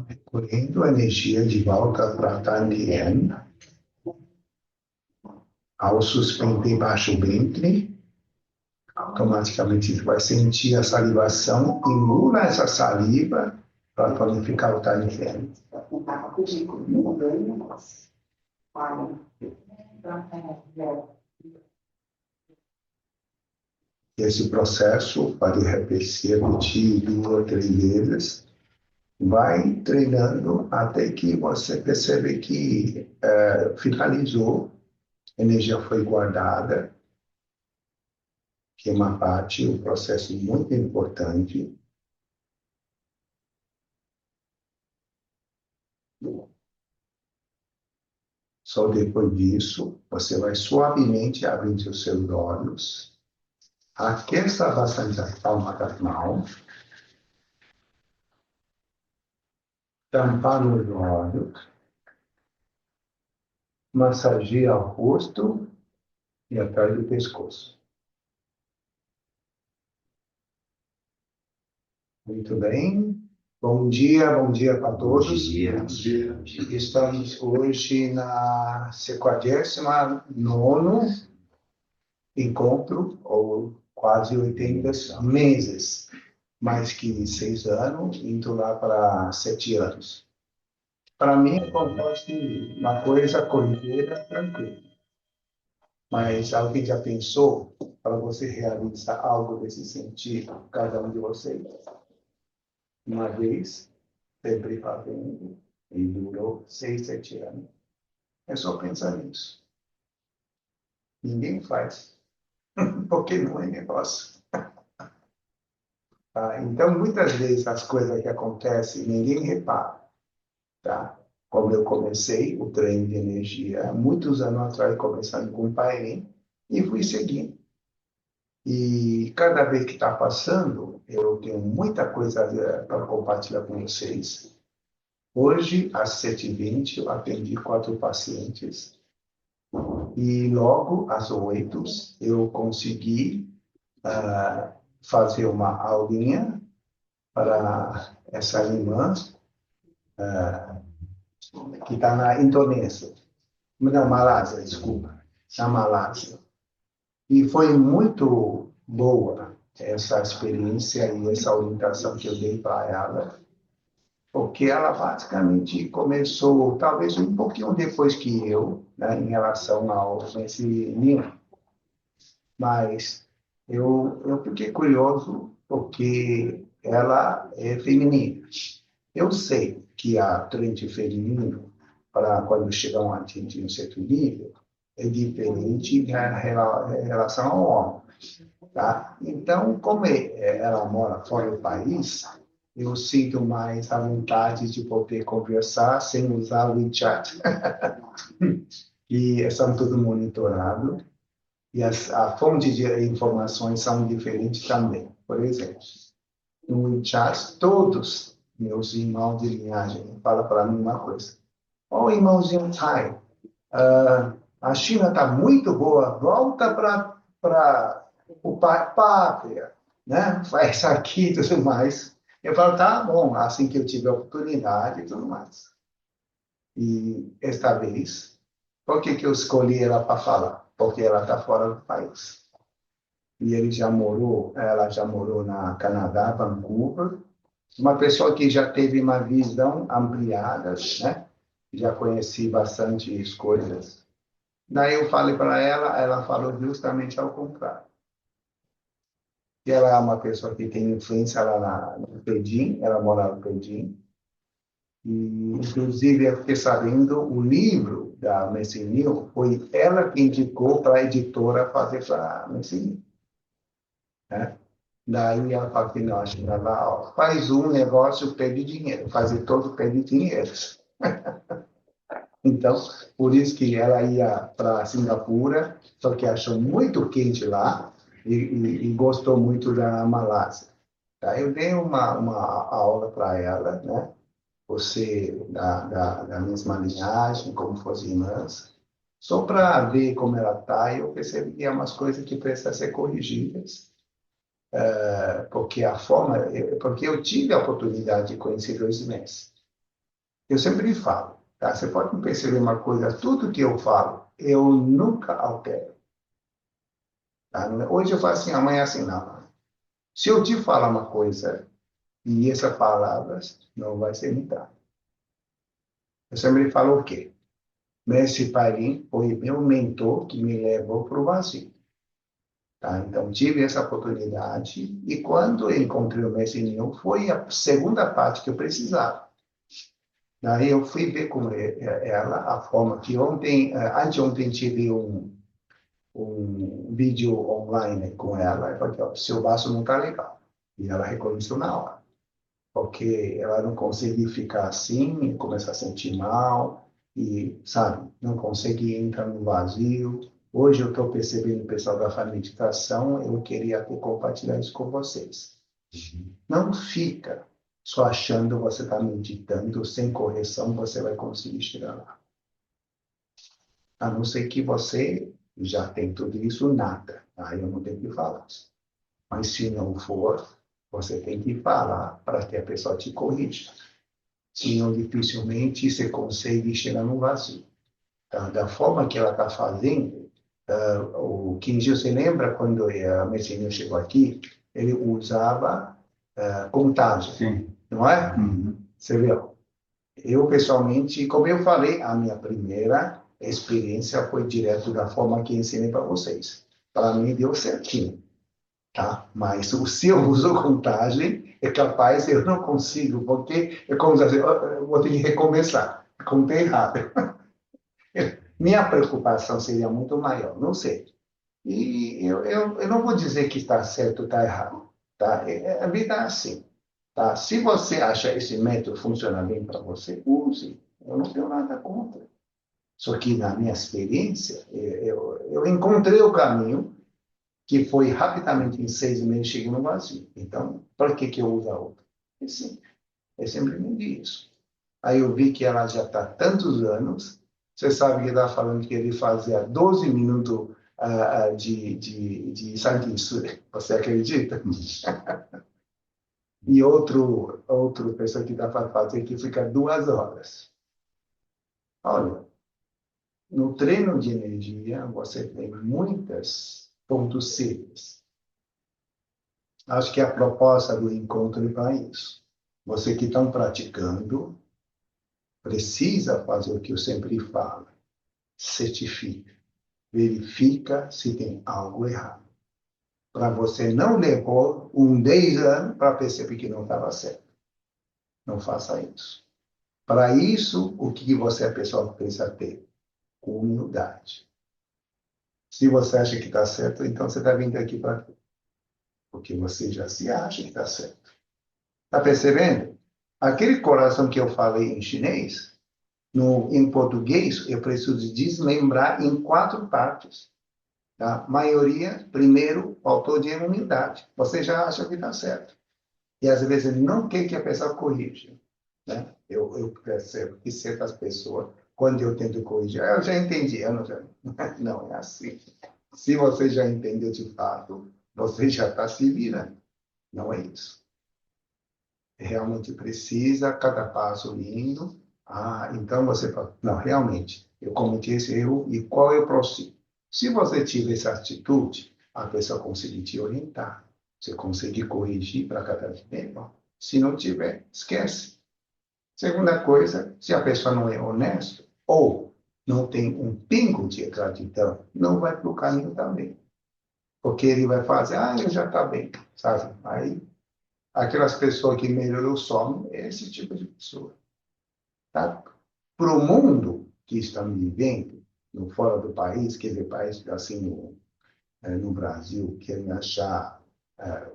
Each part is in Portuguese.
recolhendo a energia de volta para Tantien, ao suspender baixo ventre, automaticamente você vai sentir a salivação, emula essa saliva para tonificar o Tantien. Esse processo pode repetir 2 ou 3 vezes, vai treinando até que você percebe que finalizou, a energia foi guardada, que é uma parte, um processo muito importante. Só depois disso, você vai suavemente abrir os seus olhos, aqueça bastante a palma das mãos, tampar os olhos, massagear o rosto e atrás do pescoço. Muito bem. Bom dia para todos. Bom dia. Estamos hoje na 59º encontro, ou quase 80 meses, mais que 6 anos, indo lá para 7 anos. Para mim, acontece uma coisa corriqueira, tranquila. Mas alguém já pensou para você realizar algo desse sentido, cada um de vocês? Uma vez, sempre fazendo, e durou 6, 7 anos. É só pensar nisso. Ninguém faz, porque não é negócio. Tá? Então, muitas vezes, as coisas que acontecem, ninguém repara. Tá? Como eu comecei o treino de energia, muitos anos atrás, começando com o pai, e fui seguindo. E cada vez que está passando, eu tenho muita coisa para compartilhar com vocês. Hoje, às 7h20, eu atendi 4 pacientes. E logo, às 8, eu consegui fazer uma aulinha para essa irmã que está na Indonésia. Não, Malásia, desculpa. Na Malásia. E foi muito boa essa experiência e essa orientação que eu dei para ela, porque ela basicamente começou, talvez um pouquinho depois que eu, né, em relação ao conhecimento, mas eu fiquei curioso porque ela é feminina. Eu sei que a treino feminino, para quando chegam a atingir um certo nível, é diferente em relação ao homem. Tá? Então, como ela mora fora do país, eu sinto mais a vontade de poder conversar sem usar o WeChat. E são tudo monitorado. E a fonte de informações são diferentes também. Por exemplo, no WeChat, todos meus irmãos de linhagem falam para mim uma coisa. Ô, irmãozinho Tai, a China está muito boa, volta para o pátria, né? Faz aqui e tudo mais. Eu falo, tá bom, assim que eu tiver oportunidade e tudo mais. E esta vez, por que eu escolhi ela para falar? Porque ela está fora do país. E ela já morou na Canadá, Vancouver. Uma pessoa que já teve uma visão ampliada, né? Já conheci bastante coisas. Daí eu falei para ela falou justamente ao contrário. E ela é uma pessoa que tem influência lá no Pedim, ela mora no Pedim. E, inclusive, eu fiquei sabendo, o livro da Messinil foi ela que indicou para a editora fazer para a Messinil. Né? Daí ela falou que não, acho que ela faz um negócio, pede dinheiro, fazer todo pede dinheiro. Então, por isso que ela ia para Singapura, só que achou muito quente lá e gostou muito da Malásia. Tá? Eu dei uma aula para ela, né? Você da mesma linhagem, como fossem irmãs, só para ver como ela está, eu percebi que é umas coisas que precisam ser corrigidas, porque porque eu tive a oportunidade de conhecer 2 meses. Eu sempre falo, tá? Você pode perceber uma coisa, tudo que eu falo, eu nunca altero. Tá? Hoje eu falo assim, amanhã é assim, não. Se eu te falar uma coisa e essas palavras não vai ser imitada. Eu sempre falo o quê? Mestre Parim foi meu mentor que me levou para o vazio. Tá? Então, tive essa oportunidade e quando eu encontrei o Mestre Neo, foi a segunda parte que eu precisava. Daí eu fui ver com ela a forma que ontem, anteontem tive um vídeo online com ela, e falei, ó, seu baço não está legal. E ela reconheceu na hora, porque ela não conseguia ficar assim, começar a sentir mal, e, sabe, não conseguia entrar no vazio. Hoje eu estou percebendo, pessoal da meditação, eu queria até compartilhar isso com vocês. Não fica só achando que você está meditando, sem correção, você vai conseguir chegar lá. A não ser que você já tem tudo isso, nada. Aí eu não tenho que falar. Mas se não for, você tem que falar para que a pessoa te corrija. Senão, dificilmente você consegue chegar no vazio. Tá? Da forma que ela está fazendo, o Kinji, você lembra quando a Messinha chegou aqui? Ele usava contagem, Sim. não é? Uhum. Você viu? Eu, pessoalmente, como eu falei, a minha primeira experiência foi direto da forma que ensinei para vocês. Para mim, deu certinho, tá? Mas se eu uso contagem, é capaz eu não consigo, porque é como se eu vou ter que recomeçar. Contei errado. Minha preocupação seria muito maior, não sei. E eu não vou dizer que está certo ou está errado, tá? A vida é assim, tá? Se você acha esse método funciona bem para você, use. Eu não tenho nada contra. Só que na minha experiência, eu encontrei o caminho que foi rapidamente em 6 meses cheguei no vazio. Então, para que eu uso a outra? É simples. É simplesmente isso. Aí eu vi que ela já está há tantos anos. Você sabe que está falando que ele fazia 12 minutos de sanguessuga. Você acredita? E outro pessoa que dá para fazer que fica 2 horas. Olha, no treino de energia, você tem muitos pontos cegos. Acho que a proposta do encontro é para isso. Você que está praticando, precisa fazer o que eu sempre falo. Certifica. Verifica se tem algo errado. Para você não levar 10 anos para perceber que não estava certo. Não faça isso. Para isso, o que você, a pessoa, precisa ter? Humildade. Se você acha que está certo, então você está vindo aqui para quê? Porque você já se acha que está certo. Está percebendo? Aquele coração que eu falei em chinês, em português, eu preciso desmembrar em 4 partes. Tá? Maioria, primeiro, faltou de humildade. Você já acha que está certo. E às vezes não quer que a pessoa corrija. Né? Eu percebo que certas pessoas, quando eu tento corrigir, eu já entendi. Eu não, não é assim. Se você já entendeu de fato, você já está se virando. Não é isso. Realmente precisa, cada passo lindo. Então você fala, não, realmente, eu cometi esse erro e qual é o próximo? Se você tiver essa atitude, a pessoa conseguir te orientar. Você conseguir corrigir para cada vez melhor. Se não tiver, esquece. Segunda coisa, se a pessoa não é honesta ou não tem um pingo de gratidão, não vai para o caminho também. Porque ele vai fazer, eu já está bem, sabe? Aí, aquelas pessoas que melhorou o sono, é esse tipo de pessoa. Tá? Para o mundo que estamos vivendo, no fora do país, quer dizer, país assim, no Brasil, querem achar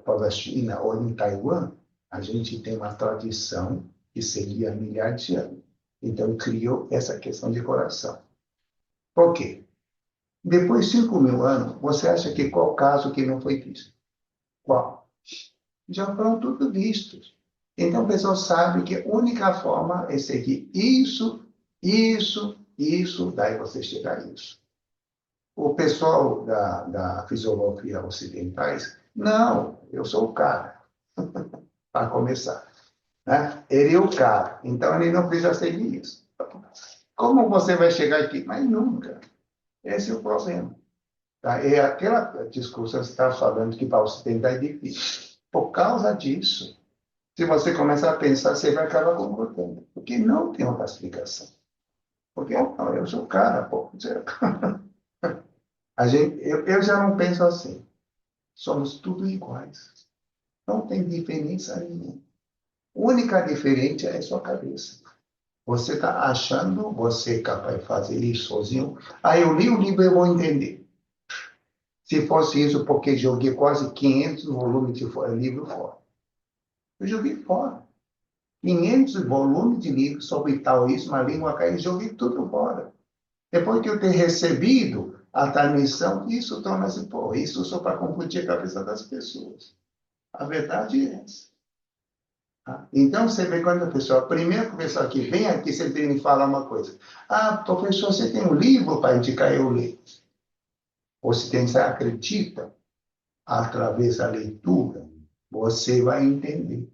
para a China ou em Taiwan, a gente tem uma tradição que seria milhares de anos. Então, criou essa questão de coração. Por quê? Depois de 5.000 anos, você acha que qual caso que não foi visto? Qual? Já foram tudo vistos. Então, o pessoal sabe que a única forma é seguir isso, isso, isso, daí você chega a isso. O pessoal da fisiologia ocidentais, não, eu sou o cara, para começar. né? Ele é o cara, então ele não precisa seguir isso. Como você vai chegar aqui? Mas nunca. Esse é o problema. Tá? É aquela discurso que você está falando que para você tentar é difícil. Por causa disso, se você começar a pensar, você vai acabar concordando. Porque não tem outra explicação. Porque não, eu sou o cara, pô. Eu já não penso assim. Somos tudo iguais. Não tem diferença nenhuma. A única diferença é sua cabeça. Você está achando você é capaz de fazer isso sozinho? Ah, eu li o livro, eu vou entender. Se fosse isso, porque joguei quase 500 volumes de livro fora. Eu joguei fora. 500 volumes de livros sobre taoísmo, a língua caída, joguei tudo fora. Depois que eu ter recebido a transmissão, isso torna-se, pô, isso só para confundir a cabeça das pessoas. A verdade é essa. Tá? Então, você vê quando a pessoa, a primeira pessoa que vem aqui, sempre me fala uma coisa. Ah, professor, você tem um livro para indicar eu ler? Ou se tem, você acredita, através da leitura, você vai entender.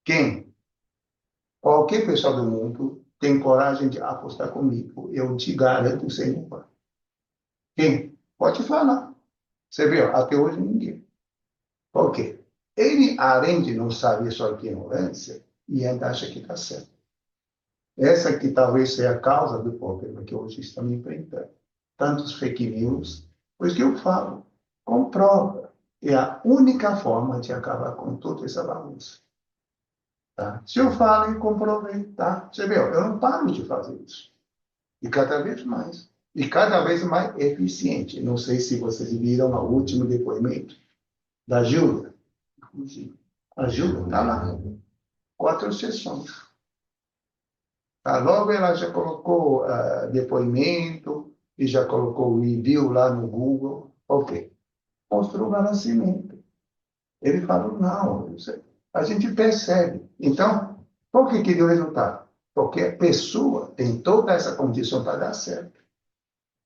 Quem? Qualquer pessoa do mundo tem coragem de apostar comigo. Eu te garanto, Senhor. Quem? Pode falar. Você viu? Até hoje ninguém. Por quê? Ele, além de não saber sua ignorância, e ainda acha que está certo. Essa que talvez seja a causa do problema que hoje estamos enfrentando. Tantos fake news. Por isso que eu falo, comprova. É a única forma de acabar com toda essa bagunça. Tá? Se eu falo e comprovei, tá? Você viu? Eu não paro de fazer isso. E cada vez mais. E cada vez mais eficiente. Não sei se vocês viram o último depoimento da Júlia. A Júlia está lá. 4 sessões. Tá? Logo ela já colocou depoimento e já colocou o review lá no Google. Ok. Mostrou o nascimento. Ele falou, não, a gente percebe. Então, por que deu resultado? Porque a pessoa tem toda essa condição para dar certo.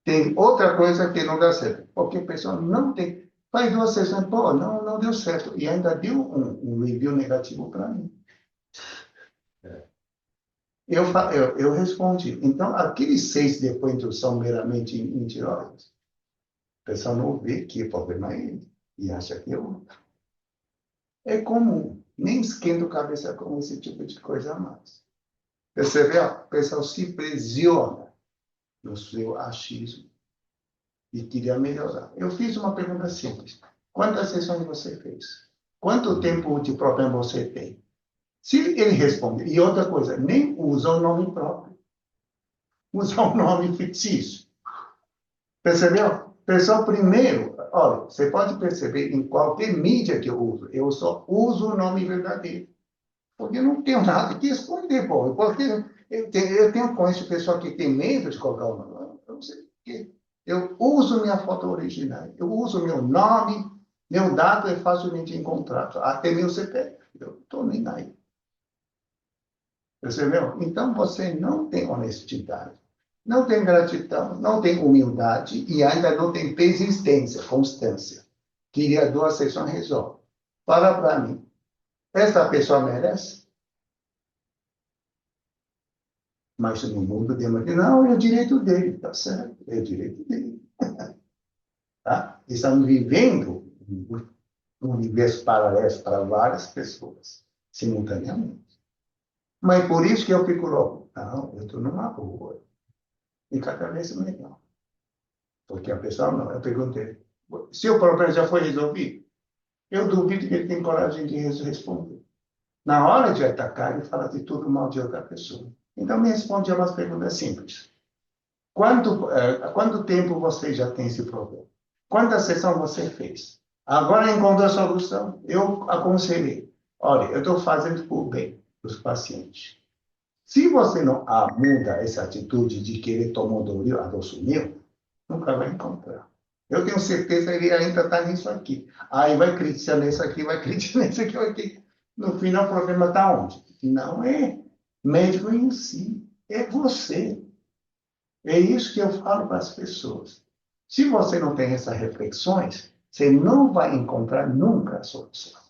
Tem outra coisa que não dá certo, porque a pessoa não tem. Faz 2 sessões, pô, não deu certo. E ainda deu um review negativo para mim. Eu respondi. Então, aqueles 6 depoimentos são meramente mentirosos. O pessoal não vê que o problema é ele. E acha que eu. É comum. Nem esquenta a cabeça com esse tipo de coisa mais. Percebeu? O pessoal se presiona no seu achismo e queria melhorar. Eu fiz uma pergunta simples. Quantas sessões você fez? Quanto tempo de problema você tem? Se ele responder, e outra coisa, nem usa o nome próprio, usa o nome fictício. Percebeu? Pessoal, primeiro, olha, você pode perceber em qualquer mídia que eu uso, eu só uso o nome verdadeiro. Porque eu não tenho nada que esconder, pô. Porque eu tenho conheço pessoal que tem medo de colocar o nome. Eu não sei por quê. Eu uso minha foto original. Eu uso meu nome, meu dado é facilmente encontrado. Até meu CPF. Eu não estou nem aí. Percebeu? Então você não tem honestidade, não tem gratidão, não tem humildade e ainda não tem persistência, constância. Queria 2 sessões, resolve. Fala para mim. Essa pessoa merece? Mas no mundo temos que, não, é o direito dele, tá certo, é o direito dele. Tá? Estamos vivendo um universo paralelo para várias pessoas, simultaneamente. Mas por isso que eu fico louco. Não, eu estou numa rua. E cada vez melhor. Porque a pessoa não. Eu perguntei, se o problema já foi resolvido, eu duvido que ele tem coragem de responder. Na hora de atacar, ele fala de tudo mal de outra pessoa. Então, me responde umas perguntas simples. Quanto tempo você já tem esse problema? Quantas sessões você fez? Agora encontrou a solução? Eu aconselhei. Olha, eu estou fazendo por bem dos pacientes. Se você não muda essa atitude de querer tomar o Doril, adoçumil, nunca vai encontrar. Eu tenho certeza que ele ainda está nisso aqui. Aí vai criticar nisso aqui, vai criticar nisso aqui, aqui. No final, o problema está onde? Não é médico em si, é você. É isso que eu falo para as pessoas. Se você não tem essas reflexões, você não vai encontrar nunca a solução.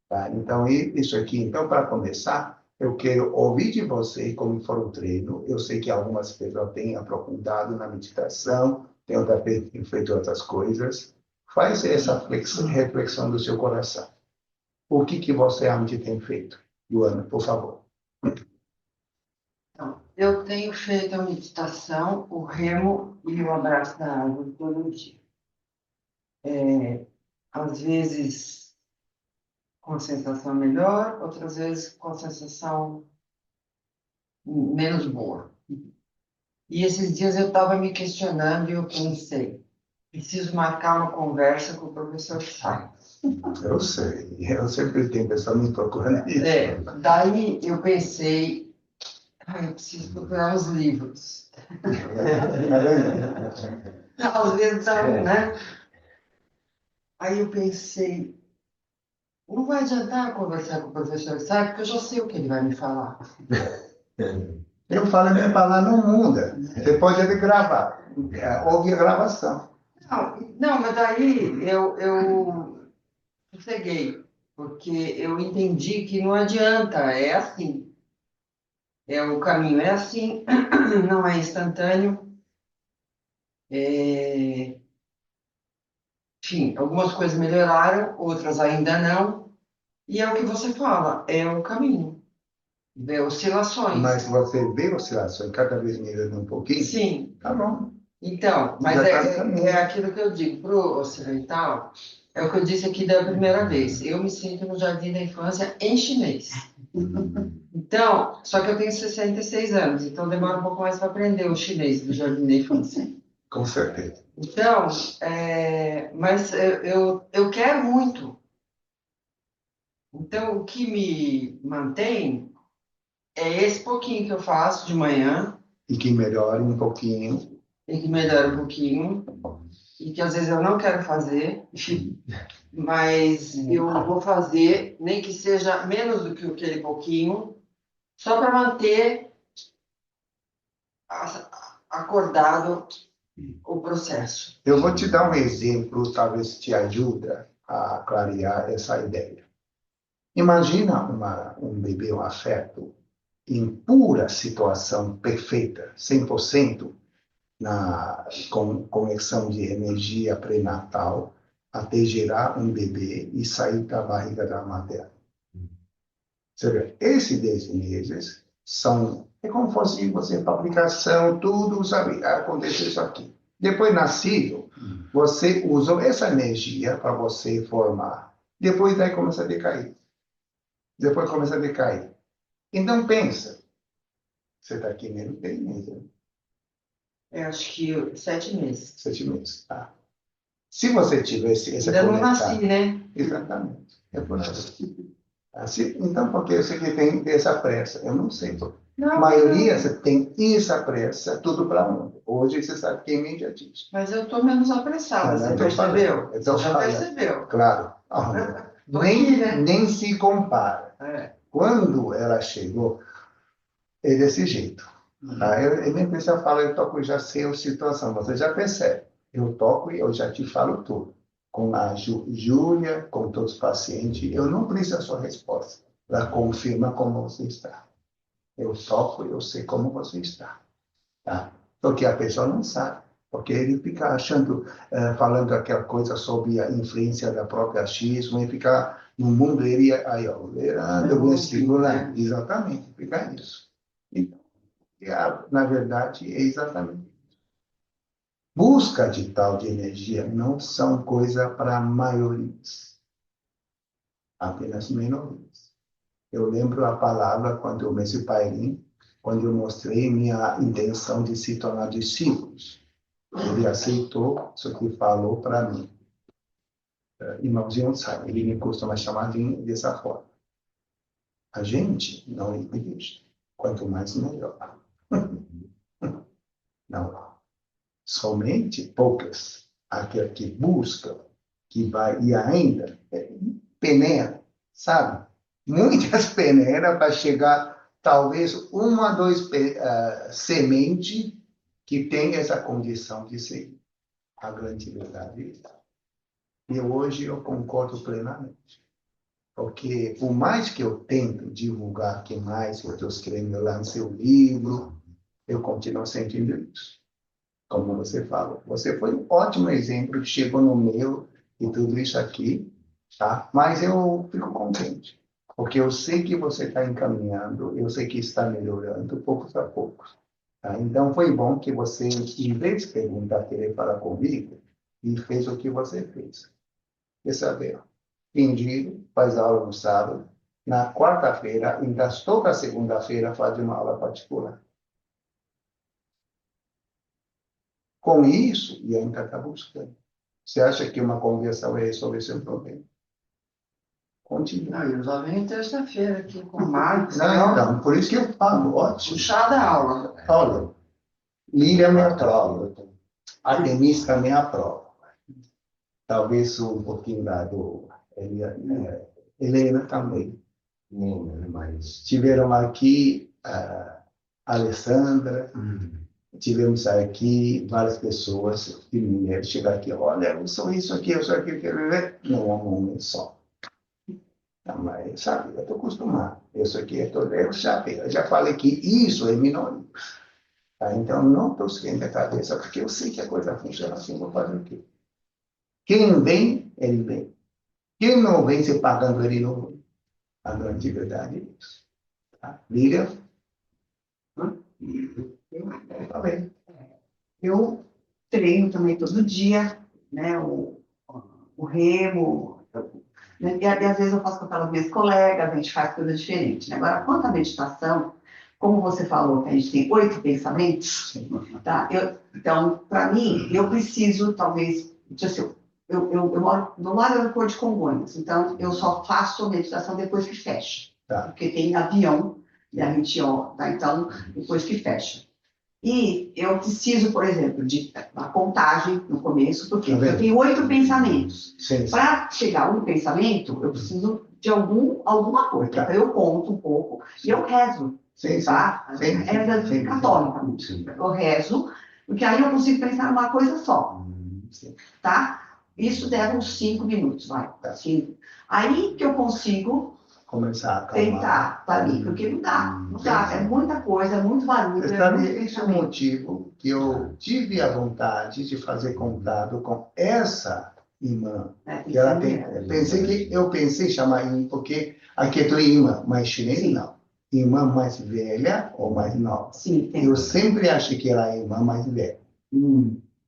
Tá? Então, isso aqui, então, para começar, eu quero ouvir de você como for o treino. Eu sei que algumas pessoas têm aprofundado na meditação, têm feito outras coisas. Faz essa reflexão do seu coração. O que você realmente tem feito, Luana, por favor? Então, eu tenho feito a meditação, o remo e o abraço da árvore todo dia. Às vezes com sensação melhor, outras vezes com sensação menos boa. E esses dias eu estava me questionando e eu pensei, preciso marcar uma conversa com o professor Sá. Eu sei, eu sempre tenho pessoas me procurando isso. Daí eu pensei, eu preciso procurar os livros. Às vezes, né? Aí eu pensei, não vai adiantar conversar com o professor Sá, porque eu já sei o que ele vai me falar. Eu falo, minha palavra não muda. Você pode até gravar, ouvir a gravação. Não, mas daí eu sosseguei, porque eu entendi que não adianta, é assim. O caminho é assim, não é instantâneo. Enfim, algumas coisas melhoraram, outras ainda não. E é o que você fala, é o caminho. Vê oscilações. Mas você vê oscilações cada vez melhorando um pouquinho? Sim. Tá bom. Então, mas Já tá no caminho. é aquilo que eu digo para o ocidental, é o que eu disse aqui da primeira vez. Eu me sinto no jardim da infância em chinês. Então, só que eu tenho 66 anos, então demora um pouco mais para aprender o chinês do jardim da infância. Com certeza. Então, mas eu quero muito. Então, o que me mantém é esse pouquinho que eu faço de manhã, E que melhore um pouquinho. e que melhora um pouquinho, e que às vezes eu não quero fazer, mas eu vou fazer, nem que seja menos do que aquele pouquinho, só para manter acordado o processo. Eu vou te dar um exemplo, talvez te ajuda a clarear essa ideia. Imagina um bebê, um afeto, em pura situação perfeita, 100%, com conexão de energia pré-natal, até gerar um bebê e sair da barriga da materna. Você vê, esses 10 meses é como fosse você, fabricação, tudo, sabe, aconteceu isso aqui. Depois nascido, você usou essa energia para você formar. Depois daí começa a decair. Depois começa a decair. Então pensa, você está aqui menos 10 meses, né? Eu acho que 7 meses. 7 meses, tá? Se você tivesse essa Ainda não conectada... nasci, né? Exatamente. É por aí. Assim, então, por que você que tem essa pressa? Eu não sei. Não, A maioria você tem essa pressa, tudo para onde? Hoje você sabe que é imediatista. mas eu estou menos apressada, você percebeu? Você já percebeu. Claro. Olha, Tô aqui, né? nem se compara. Quando ela chegou, é desse jeito. Tá? Eu nem preciso falar, eu toco, já sei a situação, você já percebe. Eu toco e eu já te falo tudo. Com a Júlia, com todos os pacientes, eu não preciso da sua resposta. Ela confirma como você está. Eu toco e eu sei como você está. Tá? Porque a pessoa não sabe. Porque ele fica achando, falando aquela coisa sobre a influência da própria achismo, e fica no mundo, ele aí, ó, eu estimulando. Exatamente, fica nisso. Então, na verdade, é exatamente. Busca de tal de energia não são coisa para maiorias, apenas minorias. Eu lembro a palavra quando eu mestre Pairim, quando eu mostrei minha intenção de se tornar discípulos. Ele aceitou isso que falou para mim. Irmãozinho, sabe, ele me costuma chamar dessa forma. A gente não exige. Quanto mais, melhor. Não. Somente poucas. Aquele que busca, que vai, e ainda, peneira, sabe? Muitas peneiras para chegar, talvez, uma, dois semente que tem essa condição de ser. A grande verdade é isso. E hoje eu concordo plenamente. Porque, por mais que eu tento divulgar que mais eu estou escrevendo, eu lancei o livro, eu continuo sentindo isso. Como você falou. Você foi um ótimo exemplo que chegou no meio de tudo isso aqui, tá? Mas eu fico contente, porque eu sei que você está encaminhando, eu sei que está melhorando, poucos a poucos. Tá? Então, foi bom que você, em vez de perguntar, querer falar comigo, e fez o que você fez. Quer saber? Fingido, faz aula no sábado, na quarta-feira, ainda toda segunda-feira faz uma aula particular. Com isso, e ainda está buscando. Você acha que uma conversa vai resolver seu problema? Continue. Eu já venho terça-feira aqui com o Marcos. Não, então, por isso que eu falo, ótimo. Puxar da aula. Olha, Líria me aprova, Artemis também aprova. Talvez um pouquinho lá do Helena também. Mas tiveram aqui a Alessandra, tivemos aqui várias pessoas, e mulheres, chegaram aqui, olha, eu sou isso aqui, eu sou aquilo, quero ver. Não é um homem só. Não, mas, sabe, eu estou acostumado. Isso aqui, eu já falei que isso é minoria. Tá? Então, não estou esquentando a cabeça, porque eu sei que a coisa funciona assim, vou fazer o quê? Quem vem, ele vem. Quem não vem, se pagando, ele não vem. A grande verdade é isso. Tá? Liga. Tá bem. Eu treino também todo dia, né? O remo. Né, e às vezes eu faço com aquelas minhas colegas, a gente faz coisa diferente. Né? Agora, quanto à meditação, como você falou que a gente tem 8 pensamentos, tá? Então, para mim, eu preciso, talvez, assim, eu moro no aeroporto de Congonhas, então eu só faço meditação depois que fecha, Tá. porque tem avião, e a gente, tá? Então, depois que fecha. E eu preciso, por exemplo, de uma contagem no começo, porque eu tenho 8 pensamentos. Para chegar a um pensamento, eu preciso de alguma coisa. Então, eu conto um pouco e eu rezo. Tá? É católica. Eu rezo, porque aí eu consigo pensar numa coisa só. Tá? Isso leva uns 5 minutos, vai. 5. Aí que eu consigo começar a tentar ali, porque não dá, é muita coisa, é muito barulho. Esse é o motivo que eu tive a vontade de fazer contato com essa irmã. Que ela tem, eu pensei em chamar irmã, porque aqui é irmã, mas chinês não. Irmã mais velha ou mais nova. Sim, eu sempre achei que era a irmã mais velha.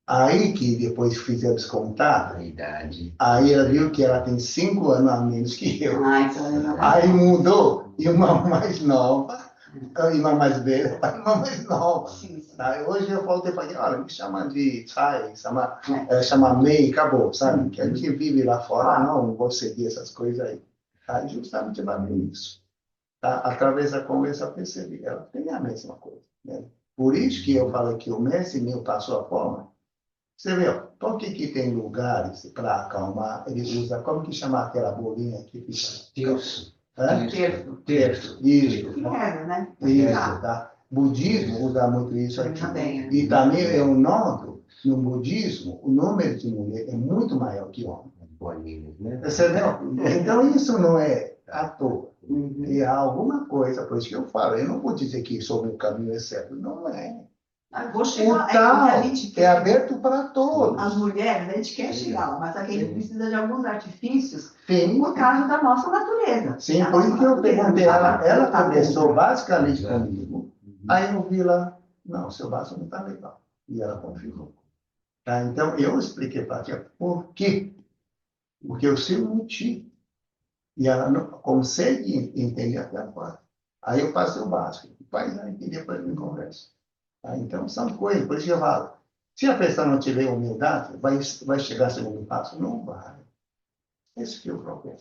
Aí que depois fizemos contato, aí ela viu que ela tem 5 anos a menos que eu. Aí mudou, irmã mais nova, irmã mais velha, irmã mais nova. Aí hoje eu voltei para ele, olha, me chama de Tsai, chama Mei, acabou, sabe? Que a gente vive lá fora, não vou seguir essas coisas aí. Aí justamente ela viu isso. Tá? Através da conversa eu percebi, ela tem a mesma coisa. Né? Por isso que eu falo que o mestre meu passou a forma. Você vê, por que tem lugares para acalmar? Ele usa, como que chama aquela bolinha que fica? Terço. Terço. Isso. Que reza, né? Isso, tá? Budismo usa muito isso aqui. E também eu noto, no budismo, o número de mulher é muito maior que homem. Você vê? Então isso não é à toa. É alguma coisa, por isso que eu falo, eu não vou dizer que sobre o caminho é certo, não é. Vou chegar, o tal é aberto para todos. As mulheres, a gente quer chegar lá, mas a gente precisa de alguns artifícios Sim. por causa da nossa natureza. Sim, por isso que eu perguntei, ela conversou basicamente comigo, aí eu vi lá, não, seu vaso não está legal. E ela confirmou. Tá? Então, eu expliquei para ela por quê. Porque eu sei o motivo. E ela não consegue entender até agora. Aí eu passei o básico. Faz aí e depois me conversa. Tá? Então, são coisas, por isso que eu falo, se a pessoa não tiver humildade, vai chegar ao segundo passo? Não vai. Esse que é o problema.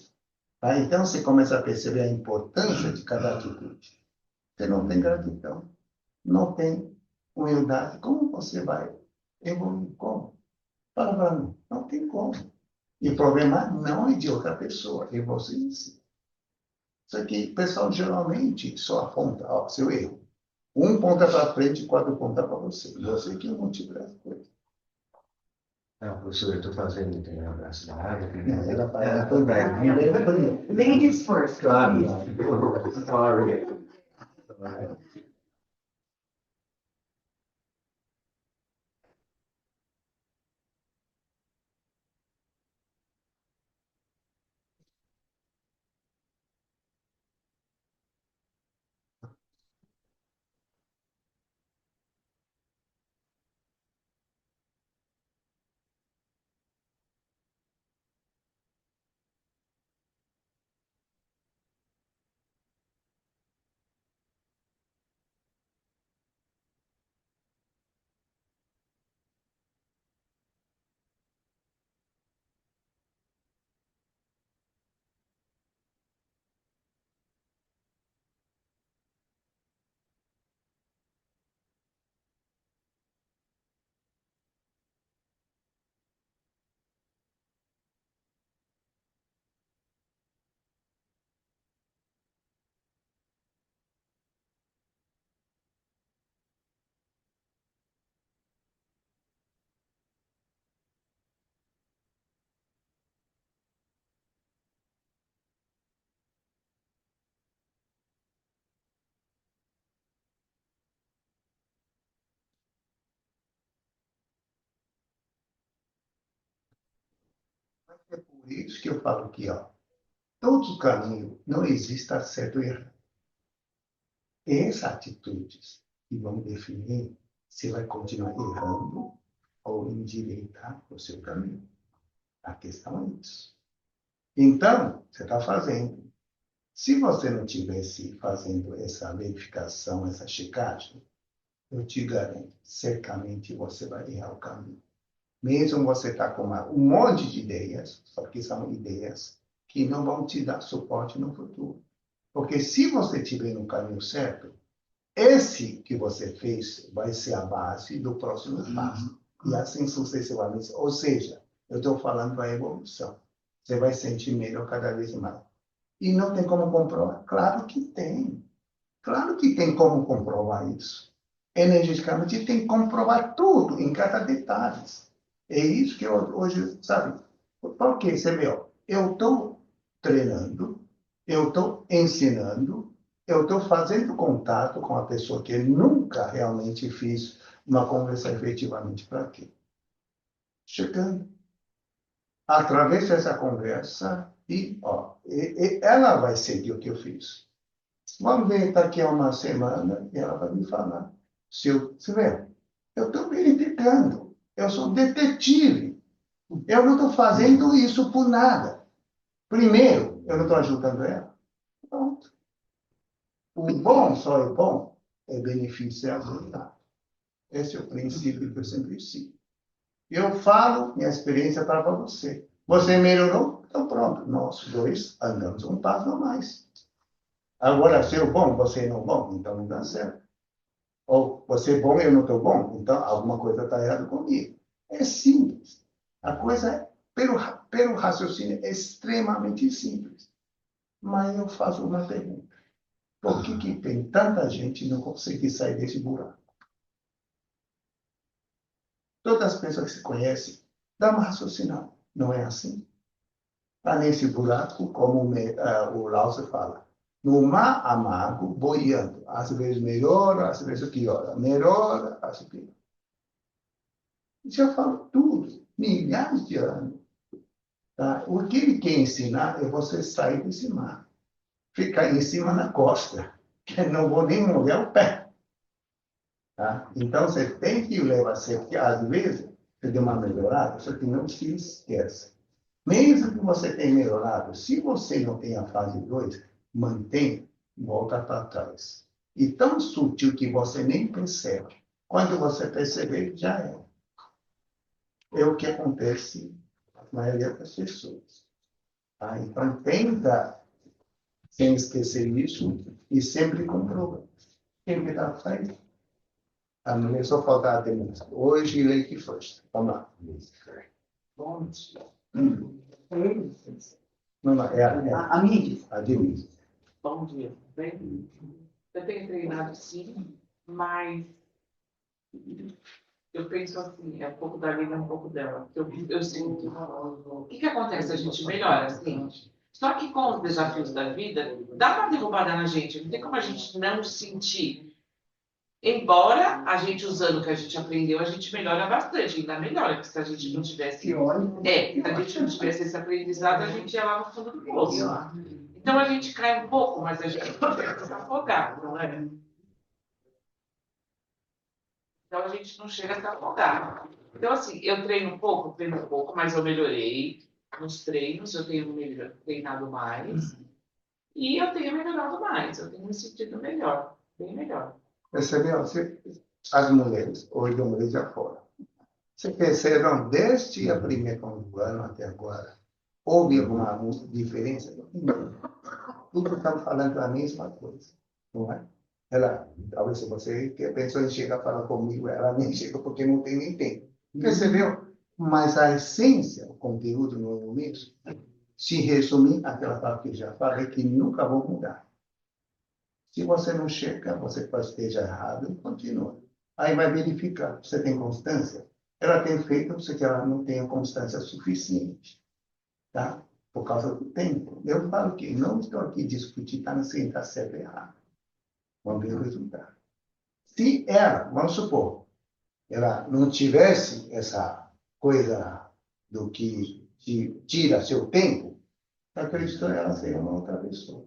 Tá? Então, você começa a perceber a importância de cada atitude. Você não tem gratidão, não tem humildade, como você vai evoluir? Como? Fala para mim, não tem como. E o problema não é de outra pessoa, é você em si. Isso aqui, o pessoal geralmente só aponta, ó, seu erro. 1 ponta para frente e 4 ponta para você. Você que é o motivo das coisas. Não, professor, eu estou fazendo o abraço da área. Ela foi bem. Ladies first. Claro. Sorry. É por isso que eu falo que, ó, todos os caminhos, não existe certo e errado. Essas atitudes que vão definir se vai continuar errando ou endireitar o seu caminho. A questão é isso. Então, você está fazendo. Se você não tivesse fazendo essa verificação, essa checagem, eu te garanto, certamente você vai errar o caminho. Mesmo você está com um monte de ideias, só que são ideias que não vão te dar suporte no futuro. Porque se você estiver no caminho certo, esse que você fez vai ser a base do próximo passo. E assim sucessivamente. Ou seja, eu estou falando da evolução. Você vai sentir melhor cada vez mais. E não tem como comprovar? Claro que tem. Claro que tem como comprovar isso. Energeticamente tem que comprovar tudo, em cada detalhe. É isso que eu hoje, sabe? Porque, você vê, ó, eu estou treinando, eu estou ensinando, eu estou fazendo contato com a pessoa que eu nunca realmente fiz uma conversa efetivamente para quê? Chegando. Através dessa conversa, e, ó, ela vai seguir o que eu fiz. Vamos ver daqui a uma semana e ela vai me falar. Você vê, eu estou verificando. Eu sou detetive. Eu não estou fazendo isso por nada. Primeiro, eu não estou ajudando ela. Pronto. O bom só é bom é beneficiar o resultado. Esse é o princípio que eu sempre sigo. Eu falo minha experiência para você. Você melhorou? Então pronto. Nós dois andamos um passo a mais. Agora, se eu bom, você não bom, então não dá certo. Ou você é bom e eu não estou bom, então alguma coisa está errada comigo. É simples. A coisa, pelo raciocínio, é extremamente simples. Mas eu faço uma pergunta. Por que tem tanta gente que não consegue sair desse buraco? Todas as pessoas que se conhecem, dá uma raciocinada. Não é assim? Está nesse buraco, como o Lao fala. No mar amargo, boiando. Às vezes melhora, às vezes piora. Melhora, às vezes piora. Já falo tudo, milhares de anos. Tá? O que ele quer ensinar é você sair desse mar. Ficar em cima na costa, que não vou nem molhar o pé. Tá? Então, você tem que levar, porque às vezes, você deu uma melhorada, só que não se esqueça. Mesmo que você tenha melhorado, se você não tem a fase 2, mantém, volta para trás. E tão sutil que você nem percebe. Quando você perceber, já é. É o que acontece com a maioria das pessoas. Tá? Então, tenta, sem esquecer isso, e sempre comprova. Quem me dá frente? A mulher só falta a demonstra. Hoje, Lake First. Vamos lá. Bom dia. Não, não, a Denise. A Denise. Bom dia. Bem, eu tenho treinado sim, mas Eu penso assim, é um pouco da Lívia, um pouco dela. Eu sinto. O que acontece? A gente melhora, assim. Só que com os desafios da vida, dá uma derrubada na gente. Não tem como a gente não sentir. Embora a gente usando o que a gente aprendeu, a gente melhora bastante. Ainda melhora, porque se a gente não tivesse. Se a gente não tivesse esse aprendizado, a gente ia lá no fundo do poço. Então a gente cai um pouco, mas a gente consegue se afogar, não é? Então a gente não chega a se afogar. Então, assim, eu treino um pouco, mas eu melhorei nos treinos, eu tenho treinado mais e eu tenho melhorado mais, eu tenho me sentido melhor, bem melhor. Percebeu? As mulheres, hoje as mulheres já fora. Você percebeu desde a primeira do ano até agora? Houve alguma diferença? Não. Tudo estão falando a mesma coisa, não é? Ela, talvez se você que a pessoa chega a falar comigo, ela nem chega porque não tem nem tempo. Percebeu? Mas a essência, o conteúdo não é o mesmo. Se resumir aquela parte que já falei, que nunca vou mudar. Se você não chega, você pode esteja errado e continua. Aí vai verificar, você tem constância? Ela tem feito, você que ela não tem a constância suficiente, tá? Por causa do tempo. Eu falo que não estou aqui discutindo, está assim, está certo ou errado. Vamos ver o resultado. Se ela, vamos supor, ela não tivesse essa coisa do que tira seu tempo, acredito que ela seria uma outra pessoa.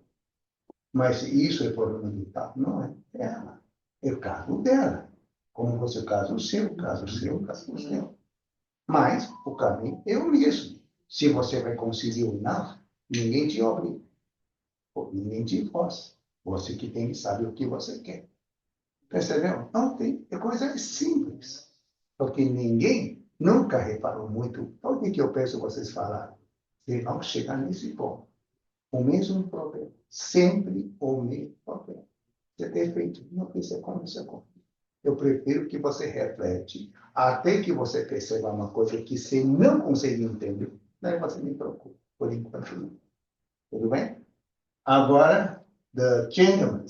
Mas isso é problema do tal? Não é ela. É o caso dela. Como você, o caso seu, o caso seu, o caso seu. Mas o caminho é o mesmo. Se você vai conseguir ou não, ninguém te obriga. Ninguém te força. Você que tem que saber o que você quer. Percebeu? Não tem. É coisa simples. Porque ninguém nunca reparou muito. Por que eu peço vocês falarem? Vocês vão chegar nesse ponto. O mesmo problema. Sempre o mesmo problema. Você tem feito, não precisa conversar comigo. Eu prefiro que você reflete até que você perceba uma coisa que você não consegue entender. Daí você me procura. Por enquanto, não. Tudo bem? Agora, the gentlemen.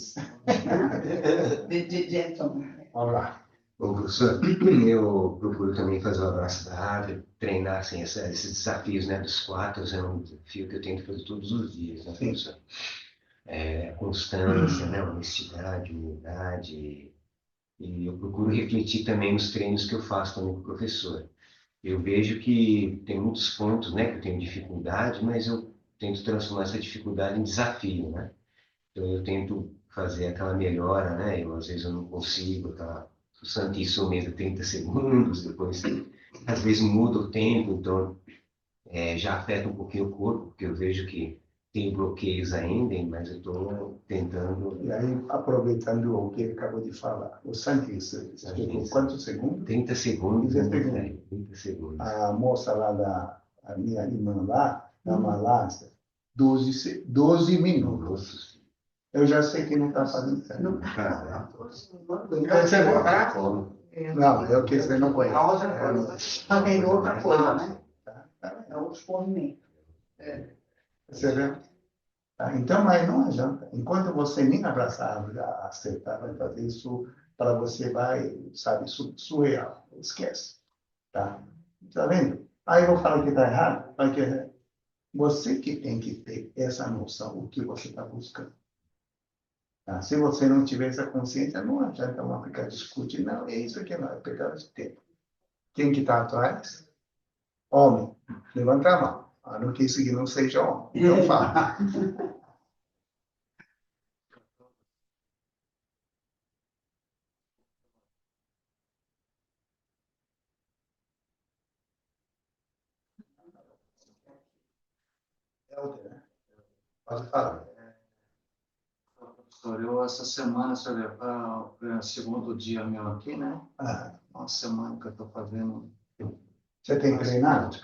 The gentleman. Vamos lá. Bom, professor, eu procuro também fazer o abraço da árvore, treinar assim, esses desafios, né, dos 4, é um desafio que eu tento fazer todos os dias, né, professor? Constância, né, honestidade, humildade, e eu procuro refletir também nos treinos que eu faço também com o professor. Eu vejo que tem muitos pontos, né, que eu tenho dificuldade, mas eu tento transformar essa dificuldade em desafio, né? Então eu tento fazer aquela melhora, né? Às vezes eu não consigo, o Santíssimo mesmo 30 segundos, depois às vezes muda o tempo, então já afeta um pouquinho o corpo, porque eu vejo que tem bloqueios ainda, mas eu estou tentando. E aí, aproveitando o que ele acabou de falar, o Santíssimo, explicou quantos segundos? 30 segundos. 30 segundos. 30 segundos. A moça lá, a minha irmã lá, da Malásia, 12 minutos. Eu já sei que não está fazendo certo. Não, é o que você não conhece. A outra coisa. Também outra coisa, né? É outro movimento. Você vê? Tá? Então, mas não adianta. Enquanto você nem abraçar a árvore, aceitar, vai fazer isso para você, vai, sabe, surreal. Esquece. Tá? Tá vendo? Aí eu vou falar que está errado, mas que você que tem que ter essa noção, o que você está buscando. Tá? Se você não tiver essa consciência, não adianta uma ficar discutindo. Não, é isso aqui, não, é perda de tempo. Quem que está atrás? Homem. Levanta a mão. A não que isso aqui não seja homem. Então fala. Helder, né? Pode falar. Professor, eu essa semana, segundo dia meu aqui, né? Uma semana que eu estou fazendo. Você tem treinado?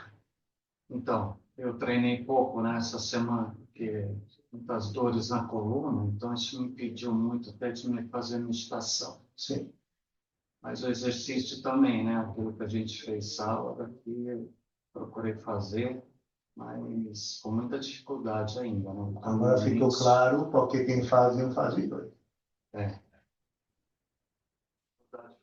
Então, eu treinei pouco, né, essa semana, porque muitas dores na coluna, então isso me impediu muito até de me fazer meditação. Sim. Mas o exercício também, né? Aquilo que a gente fez sábado aqui, eu procurei fazer, mas com muita dificuldade ainda, né? Agora ficou claro porque quem faz um faz dois.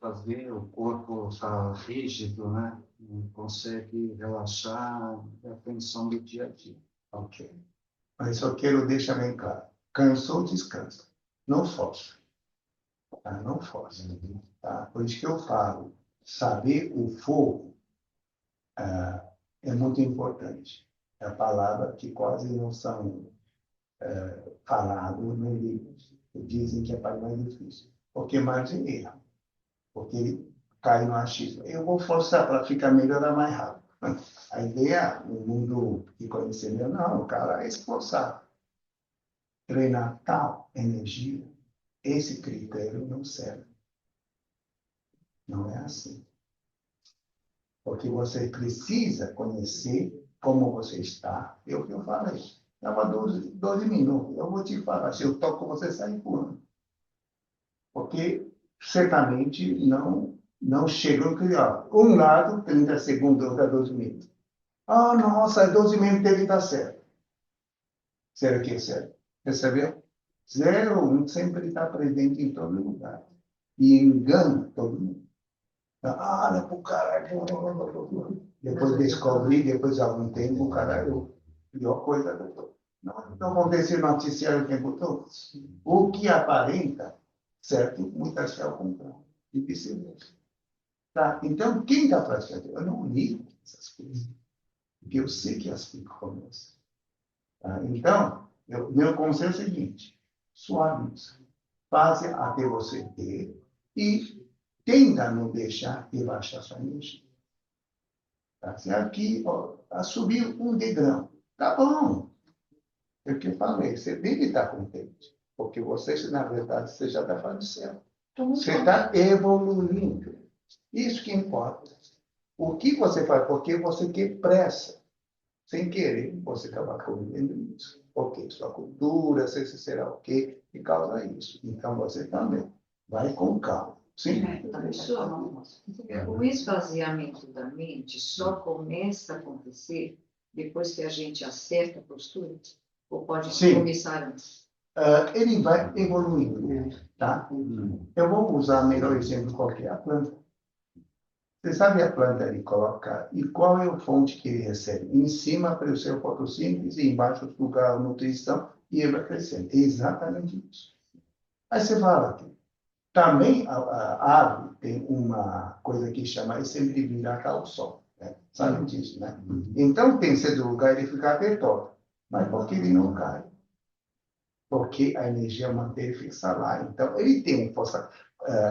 fazer, o corpo está rígido, né? Não consegue relaxar, é a tensão do dia a dia. Ok. Mas só quero deixar bem claro. Cansou, descansa. Não força. Tá? Não força. Tá? Por isso que eu falo, saber o fogo é muito importante. É a palavra que quase não são faladas no livro. Dizem que é a parte mais difícil. Porque mais erra. Porque cai no achismo. Eu vou forçar para ficar melhor mais rápido. A ideia, no mundo que conhecemos, não, o cara é esforçar. Treinar tal energia, esse critério não serve. Não é assim. Porque você precisa conhecer como você está. É o que eu falei. Dava 12 minutos. Eu vou te falar, se eu toco, você sai pulando. Porque certamente não chegou a criar. Um lado, 30 segundos, outro 12 minutos. Ah, nossa, 12 minutos dele está certo. Será que é certo? Percebeu? 0, 1 sempre está presente em todo lugar. E engana todo mundo. Ah, não é pro caralho. Depois descobri, depois de algum tempo, o caralho, pior coisa do todo. Não aconteceu no noticiário o tempo todo. O que aparenta, certo? Muitas vezes é o contrário. E vice-versa. Tá? Então, quem está praticando? Eu não ligo essas coisas. Porque eu sei que as ficam começam. Tá? Então, meu conselho é o seguinte: suaviza. Faça até você ter e tenta não deixar de baixar sua energia. Tá? Se aqui, subir um degrau, tá bom. É o que eu falei, você deve estar contente. Porque você, na verdade, você já está fazendo certo. Você está evoluindo. Isso que importa. O que você faz? Porque você quer pressa. Sem querer, você acaba cometendo isso. Porque sua cultura, sei se será o quê, que causa isso. Então, você também vai com calma. Sim? Professor, o esvaziamento da mente só começa a acontecer depois que a gente acerta a postura? Ou pode Sim. começar antes? Ele vai evoluindo, tá? Eu vou usar o melhor exemplo qualquer, a planta. Você sabe a planta ele coloca, e qual é a fonte que ele recebe? Em cima para o seu fotossíntese, embaixo para a nutrição, e ele vai crescendo. É exatamente isso. Aí você fala, também a árvore tem uma coisa que chama, é sempre virar ao sol. Né? Sabe disso, né? Então, tem certo lugar ele fica até torto, mas porque ele não cai? Porque a energia mantém fixa lá. Então, ele tem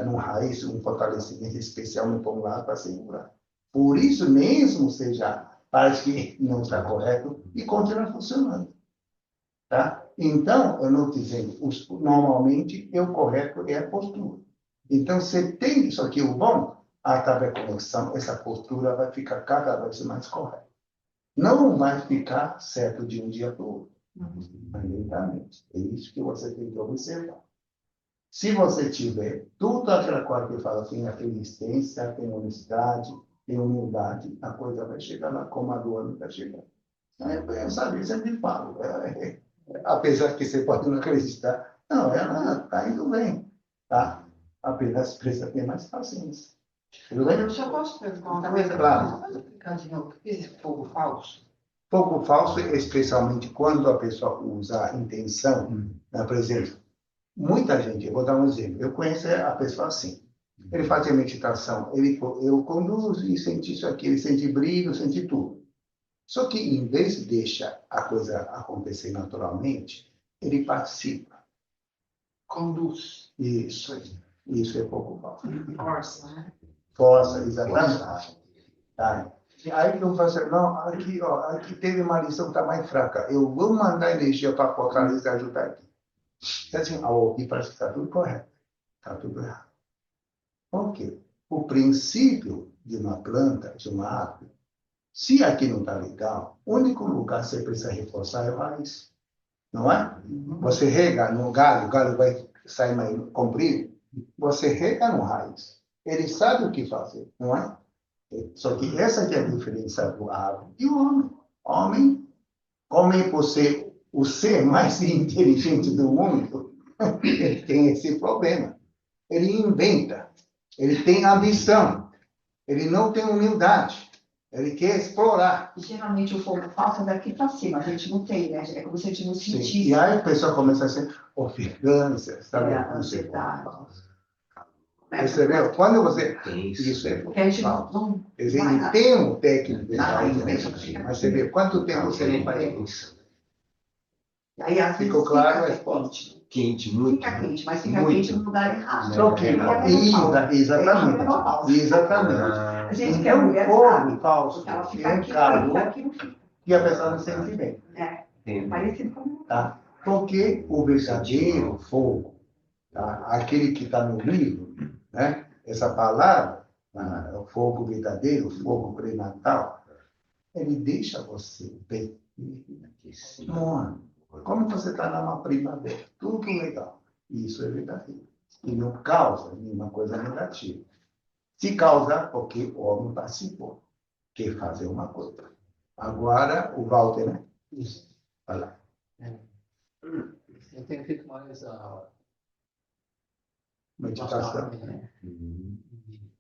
no raiz um fortalecimento especial no tom lá para segurar. Por isso mesmo, seja, parece que não está correto e continua funcionando. Tá? Então, eu não estou dizendo, normalmente, o correto é a postura. Então, você tem isso aqui, o bom, através da conexão, essa postura vai ficar cada vez mais correta. Não vai ficar certo de um dia para o outro. Mas lentamente. É isso que você tem que observar. Se você tiver tudo aquela coisa que eu falo, tem a resistência, tem honestidade, tem humildade, a coisa vai chegar lá como a do ano está chegando. Eu sempre falo. Apesar que você pode não acreditar, não, ela está indo bem. Tá? Apenas precisa ter mais paciência. Tudo bem? Eu só posso perguntar uma coisa? Claro. Pode explicar de novo o que é esse fogo falso? Fogo falso, especialmente quando a pessoa usa a intenção, por exemplo, muita gente, eu vou dar um exemplo, eu conheço a pessoa assim, ele faz a meditação, eu conduzo e sente isso aqui, ele sente brilho, sente tudo. Só que, em vez de deixar a coisa acontecer naturalmente, ele participa. Conduz. Isso é fogo falso. Força, né? Força, exatamente. Tá? Aí eu faço, não, aqui teve uma lição que está mais fraca. Eu vou mandar energia para fortalecer e ajudar aqui. Assim, aqui parece que está tudo correto. Está tudo errado. Por quê? O princípio de uma planta, de uma árvore, se aqui não está legal, o único lugar que você precisa reforçar é o raiz. Não é? Você rega no galho, o galho vai sair mais comprido. Você rega no raiz. Ele sabe o que fazer, não é? Só que essa que é a diferença do árvore e o homem. Homem por ser o ser mais inteligente do mundo, ele tem esse problema. Ele inventa. Ele tem ambição. Ele não tem humildade. Ele quer explorar. E geralmente o fogo falso é daqui para cima, a gente não tem, né? É como se a gente não Sim. sentisse. E aí a pessoa começa a ser ofegância, sabe? A ansiedade. Percebeu? Quando você... Isso. Isso é Porque a gente falso. não. Ele tem um técnico de Não, mas você vê quanto tempo você não faz isso. Aí às vezes Ficou claro a fica resposta? Quente, muito. Fica quente, mas fica Muito. quente no lugar errado. Só que, exatamente. A gente quer Então, mulher, fogo sabe? falso Porque ela é fica um aqui, calor fica aqui, não fica. que a pessoa não sente bem. É parecido com Tá? Porque o verdadeiro fogo, tá? Aquele que está no livro, né? Essa palavra, o fogo verdadeiro, o fogo pré-natal, ele deixa você bem. Morno. Como você está numa primavera, tudo legal. Isso é verdadeiro. E não causa nenhuma coisa negativa. Se causa porque o homem participou, quer fazer uma coisa. Agora, o Walter, né? Isso. Vai lá. Eu tenho feito mais a Meditação. né?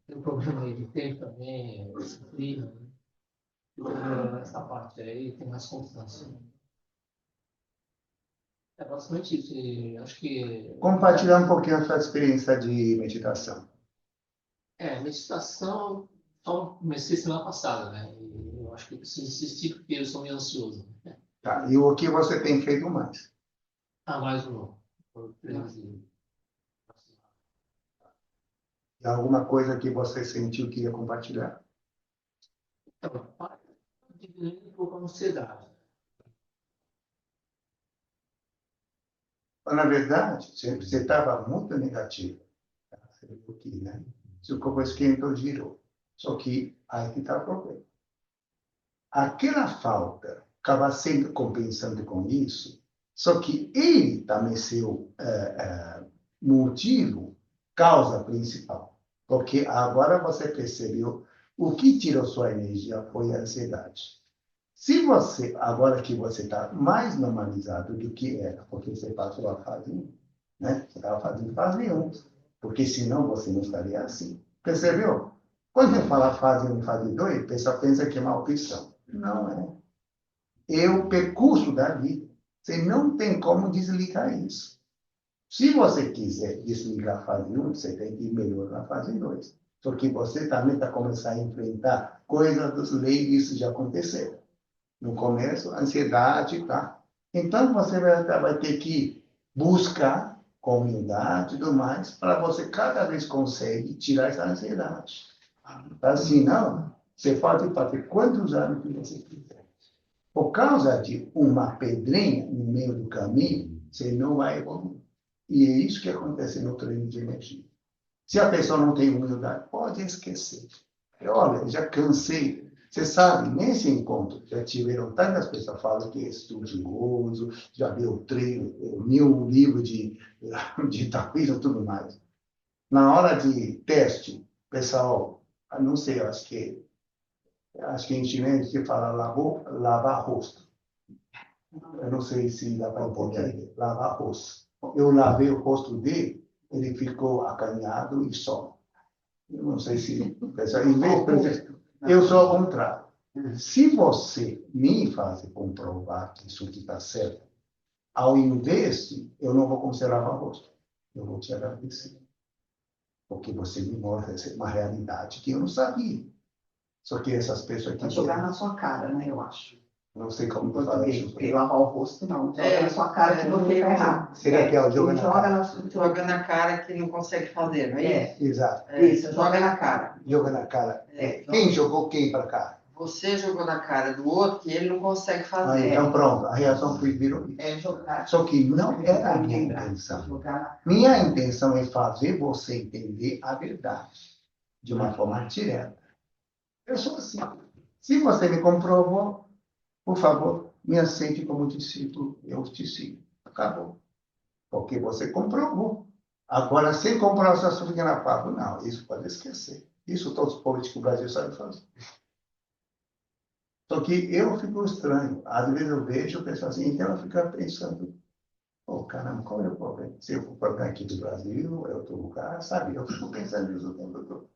Tem um problema aí de tempo também, disciplina, né? Essa parte aí tem mais constância. É basicamente isso. E acho que. Compartilhar um pouquinho a sua experiência de meditação. Meditação, só comecei semana passada, né? E eu acho que eu preciso insistir porque eu sou meio ansioso. Né? Tá? E o que você tem feito mais? Mais um. E alguma coisa que você sentiu que ia compartilhar? então, diminuindo um pouco a ansiedade. Na verdade, você estava muito negativo. Você viu aqui, né? Seu corpo esquentou, girou. Só que aí que está o problema. Aquela falta acaba sempre compensando com isso, só que ele também seu motivo, causa principal. Porque agora você percebeu o que tirou sua energia foi a ansiedade. Se você, agora que você está mais normalizado do que era, porque você passou a fase 1, né? Você estava fazendo fase 1, porque senão você não estaria assim. Percebeu? Quando eu falo fase 1 e fase 2, o pessoal pensa que é uma opção. Não é. É o percurso da vida. Você não tem como desligar isso. Se você quiser desligar a fase 1, você tem que ir melhor na fase 2. Só que você também está começando a enfrentar coisas dos leis que já aconteceram. No começo, ansiedade, tá? Então, você vai ter que buscar com humildade e tudo mais, para você cada vez conseguir tirar essa ansiedade. Assim, não, você pode fazer quantos anos que você quiser. Por causa de uma pedrinha no meio do caminho, você não vai evoluir. E é isso que acontece no treino de energia. Se a pessoa não tem humildade, pode esquecer. Olha, já cansei. Você sabe, nesse encontro, já tiveram tantas pessoas que falam que é estudioso, já viu treino, 1000 livros de taoísmo e tudo mais. Na hora de teste, pessoal, não sei, acho que em chinês se fala lavar rosto. Eu não sei se dá para entender. Lavar rosto. Eu lavei o rosto dele, ele ficou acanhado e só. Eu não sei se... Eu sou ao contrário. Se você me faz comprovar que isso está certo, ao invés de, eu não vou considerar o rosto, eu vou te agradecer. Porque você me mostra uma realidade que eu não sabia. Só que essas pessoas aqui... Vai jogar na sua cara, né, eu acho. Não sei como tu fala isso. Porque lavar o rosto, não. Joga na sua cara que você está errado. Será que é o jogo na cara? Joga na cara que não consegue fazer, não é isso? Exato. Isso, joga na cara. Joga na cara. Quem jogou quem para cá? Você jogou na cara do outro que ele não consegue fazer. Então pronto, a reação foi virou isso. Jogar. Só que não era a minha intenção. Minha intenção é fazer você entender a verdade de uma forma direta. Eu sou assim. Se você me comprovou, por favor, me aceite como discípulo, eu te sigo. Acabou. Porque você comprovou. Agora, sem comprovar, você fica na papo. Não, isso pode esquecer. Isso todos os políticos do Brasil sabem fazer. Só que eu fico estranho. Às vezes eu vejo o pessoal assim, então eu fico pensando, Oh, caramba, qual é o problema? Se eu for para aqui do Brasil, é outro lugar, sabe? Eu fico pensando nisso o tempo todo.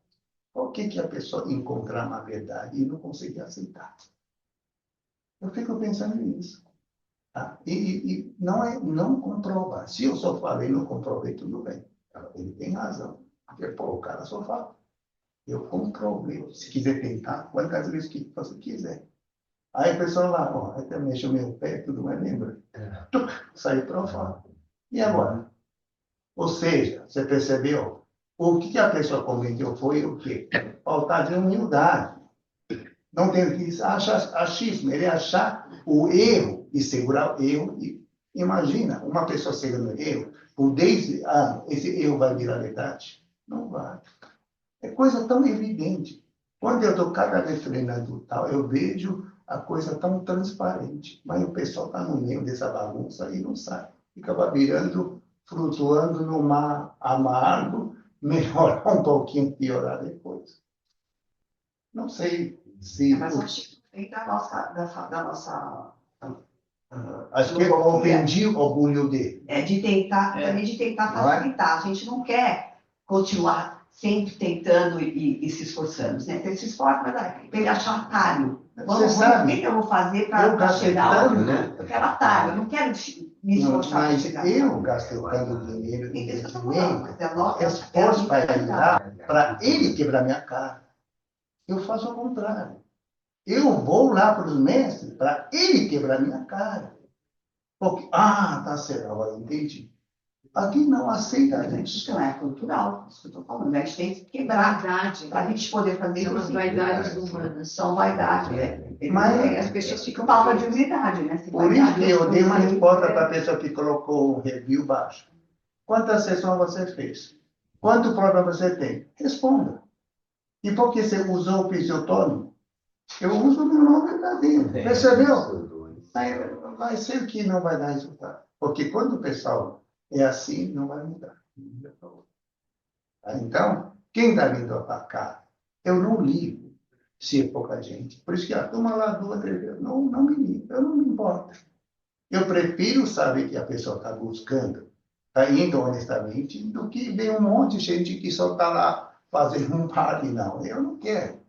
Por que a pessoa encontrar uma verdade e não conseguir aceitar? Eu fico pensando nisso. Tá? E não é não comprovar. Se eu só falei, não comprovei, tudo bem. Ele tem razão. Porque, pô, o cara só fala. Eu comprovei. Se quiser tentar, quantas vezes que você quiser. Aí a pessoa lá, ó, até mexe o meu pé, tudo mais, lembra? Saiu para fora. E agora? Ou seja, você percebeu? O que a pessoa cometeu foi o quê? Faltar de humildade. Não tem que achar achismo, ele achar o erro e segurar o erro. E, imagina, uma pessoa segurando erro, por 10 anos, esse erro vai virar verdade? Não vai. É coisa tão evidente. Quando eu estou cada vez treinando tal, eu vejo a coisa tão transparente. Mas o pessoal está no meio dessa bagunça e não sai. Fica virando, flutuando no mar amargo, melhorar um pouquinho, piorar depois. Não sei se... Mas acho que tem da nossa acho que eu ofendi o orgulho dele. Também de tentar facilitar. A gente não quer continuar sempre tentando e se esforçando, né? Ele se esforça, mas ele achar atalho. Você sabe, o que eu vou fazer para chegar tanto, né? Eu quero atalho, eu não quero me esforçar para chegar. Eu gastei tanto dinheiro e esforço para ir lá, para ele quebrar minha cara. Eu faço ao contrário. Eu vou lá para os mestres para ele quebrar minha cara. Porque, tá certo, agora eu entendi. Aqui não aceita a gente. Isso não é cultural, isso que eu estou falando. A gente tem que quebrar para a gente poder fazer São as vaidades humanas. São vaidades, né? Mas as pessoas ficam falta de humildade, né? Por isso que eu dei uma resposta para a pessoa que colocou o review baixo. Quantas sessões você fez? Quanto prova você tem? Responda. E por que você usou o pseudônimo? Eu uso o meu nome verdadeiro. Percebeu? Vai ser que não vai dar resultado. Porque quando o pessoal é assim, não vai mudar. Então, quem está vindo atacar, eu não ligo se é pouca gente. Por isso que a turma lá 2, 3 vezes, não me liga, eu não me importo. Eu prefiro saber que a pessoa está buscando, está indo honestamente, do que ver um monte de gente que só está lá fazendo um party. Não, eu não quero.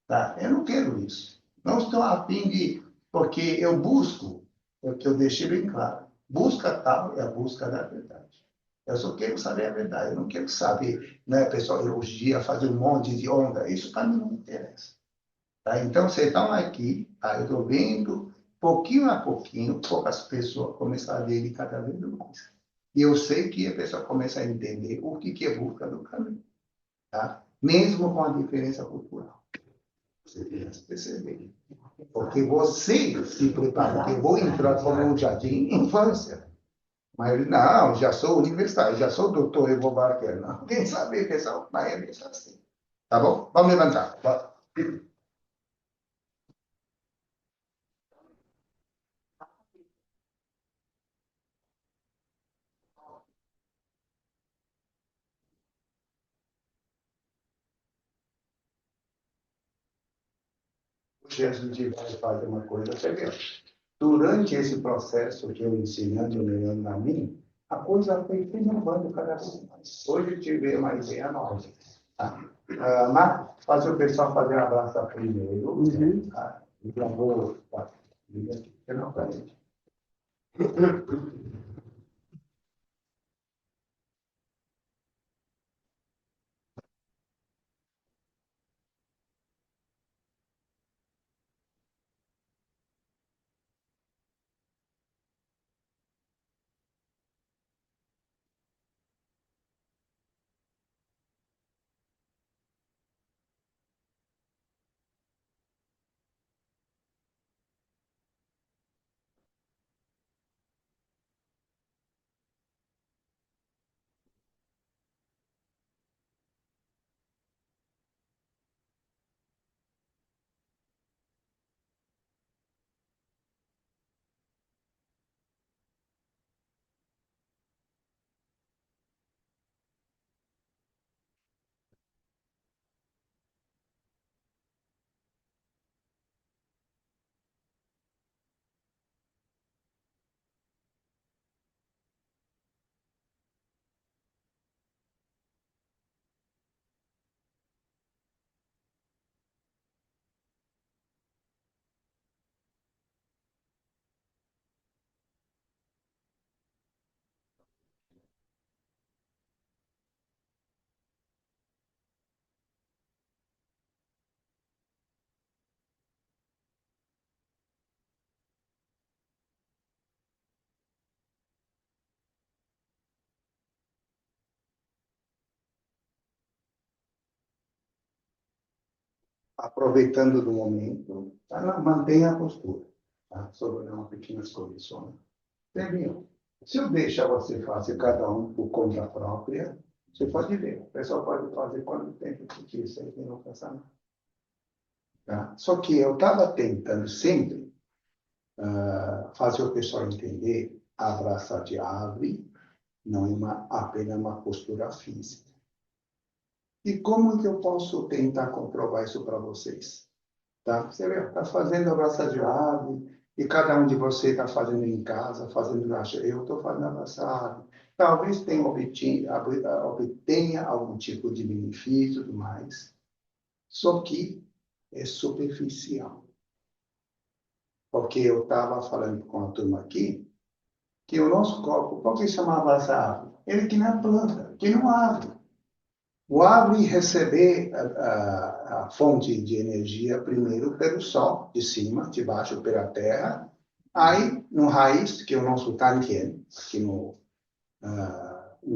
Tá? Eu não quero isso. Não estou a fim de... Porque eu busco, é o que eu deixei bem claro. Busca tal é a busca da verdade. Eu só quero saber a verdade. Eu não quero saber, né, pessoal, elogia, fazer um monte de onda. Isso para mim não me interessa. Tá? Então, vocês estão aqui, tá? Eu estou vendo, pouquinho a pouquinho, poucas pessoas começam a ver cada vez mais. E eu sei que a pessoa começa a entender o que é busca do caminho. Tá? Mesmo com a diferença cultural. Você tem que perceber. Porque você se prepara, que eu vou entrar como um jardim infância. Mas ele, não, já sou universitário, já sou doutor, eu vou bater. Não, quem sabe, pessoal, mas é mesmo assim. Tá bom? Vamos levantar. Se a gente vai fazer uma coisa, você vê. Durante esse processo que eu ensinando, melhorando a mim, a coisa foi renovando cada vez mais. Hoje eu tive uma ideia nova. Tá? Marcos, faz o pessoal fazer a abraça primeiro. Tá? E já vou... Tá? Eu não falei. aproveitando do momento, tá? Mantenha a postura, tá? Sobre uma pequena correção. Entendeu? Se eu deixar você fazer cada um por conta própria, você pode ver. O pessoal pode fazer quanto tempo que quiser e não pensar nada. Tá? Só que eu estava tentando sempre fazer o pessoal entender abraçar de árvore não é apenas uma postura física. E como que eu posso tentar comprovar isso para vocês? Tá? Você está fazendo abraçar de árvore e cada um de vocês está fazendo em casa, fazendo eu estou fazendo abraçar. Talvez obtenha algum tipo de benefício e tudo mais. Só que é superficial. Porque eu estava falando com a turma aqui que o nosso corpo, por que chamava essa árvore? Ele que não é planta, que não árvore. O árvore receber a fonte de energia primeiro pelo sol, de cima, de baixo pela terra, aí no raiz, que é o nosso tanque, aqui no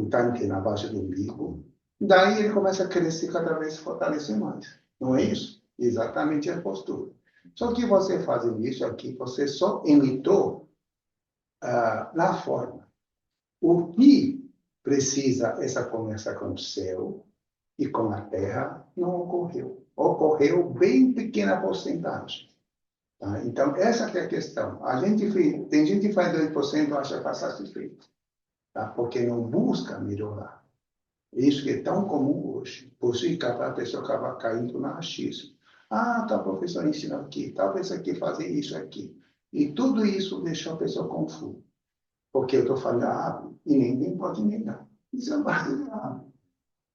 tanque na base do umbigo, daí ele começa a crescer cada vez se fortalecer mais. Não é isso? Exatamente a postura. Só que você fazendo isso aqui, você só imitou na forma. O que precisa essa conversa com o céu e com a terra não ocorreu. Ocorreu bem pequena porcentagem. Tá? Então, essa que é a questão. Tem gente que faz 2% e acha que está satisfeito. Tá? Porque não busca melhorar. Isso que é tão comum hoje. Por isso que a pessoa acaba caindo no achismo. Tá, professor ensina aqui, talvez aqui fazer isso aqui. E tudo isso deixa a pessoa confusa. Porque eu estou falando e ninguém pode negar. Isso é baseado.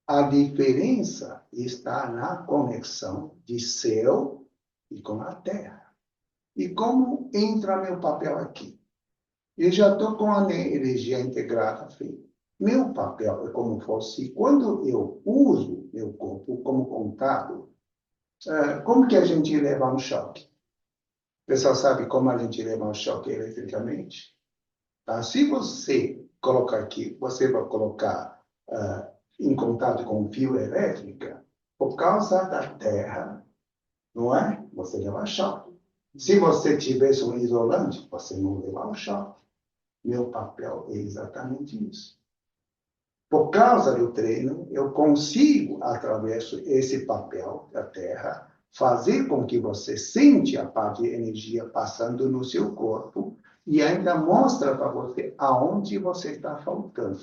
A diferença está na conexão de céu e com a terra. E como entra meu papel aqui? Eu já estou com a energia integrada feita. Meu papel é como fosse, quando eu uso meu corpo como contato, como que a gente leva um choque? O pessoal sabe como a gente leva um choque eletricamente? Tá? Se você colocar aqui, você vai colocar em contato com fio elétrico, por causa da terra, não é? Você leva choque. Se você tivesse um isolante, você não leva choque. Meu papel é exatamente isso. Por causa do treino, eu consigo, através desse papel da terra, fazer com que você sente a parte de energia passando no seu corpo e ainda mostra para você aonde você está faltando.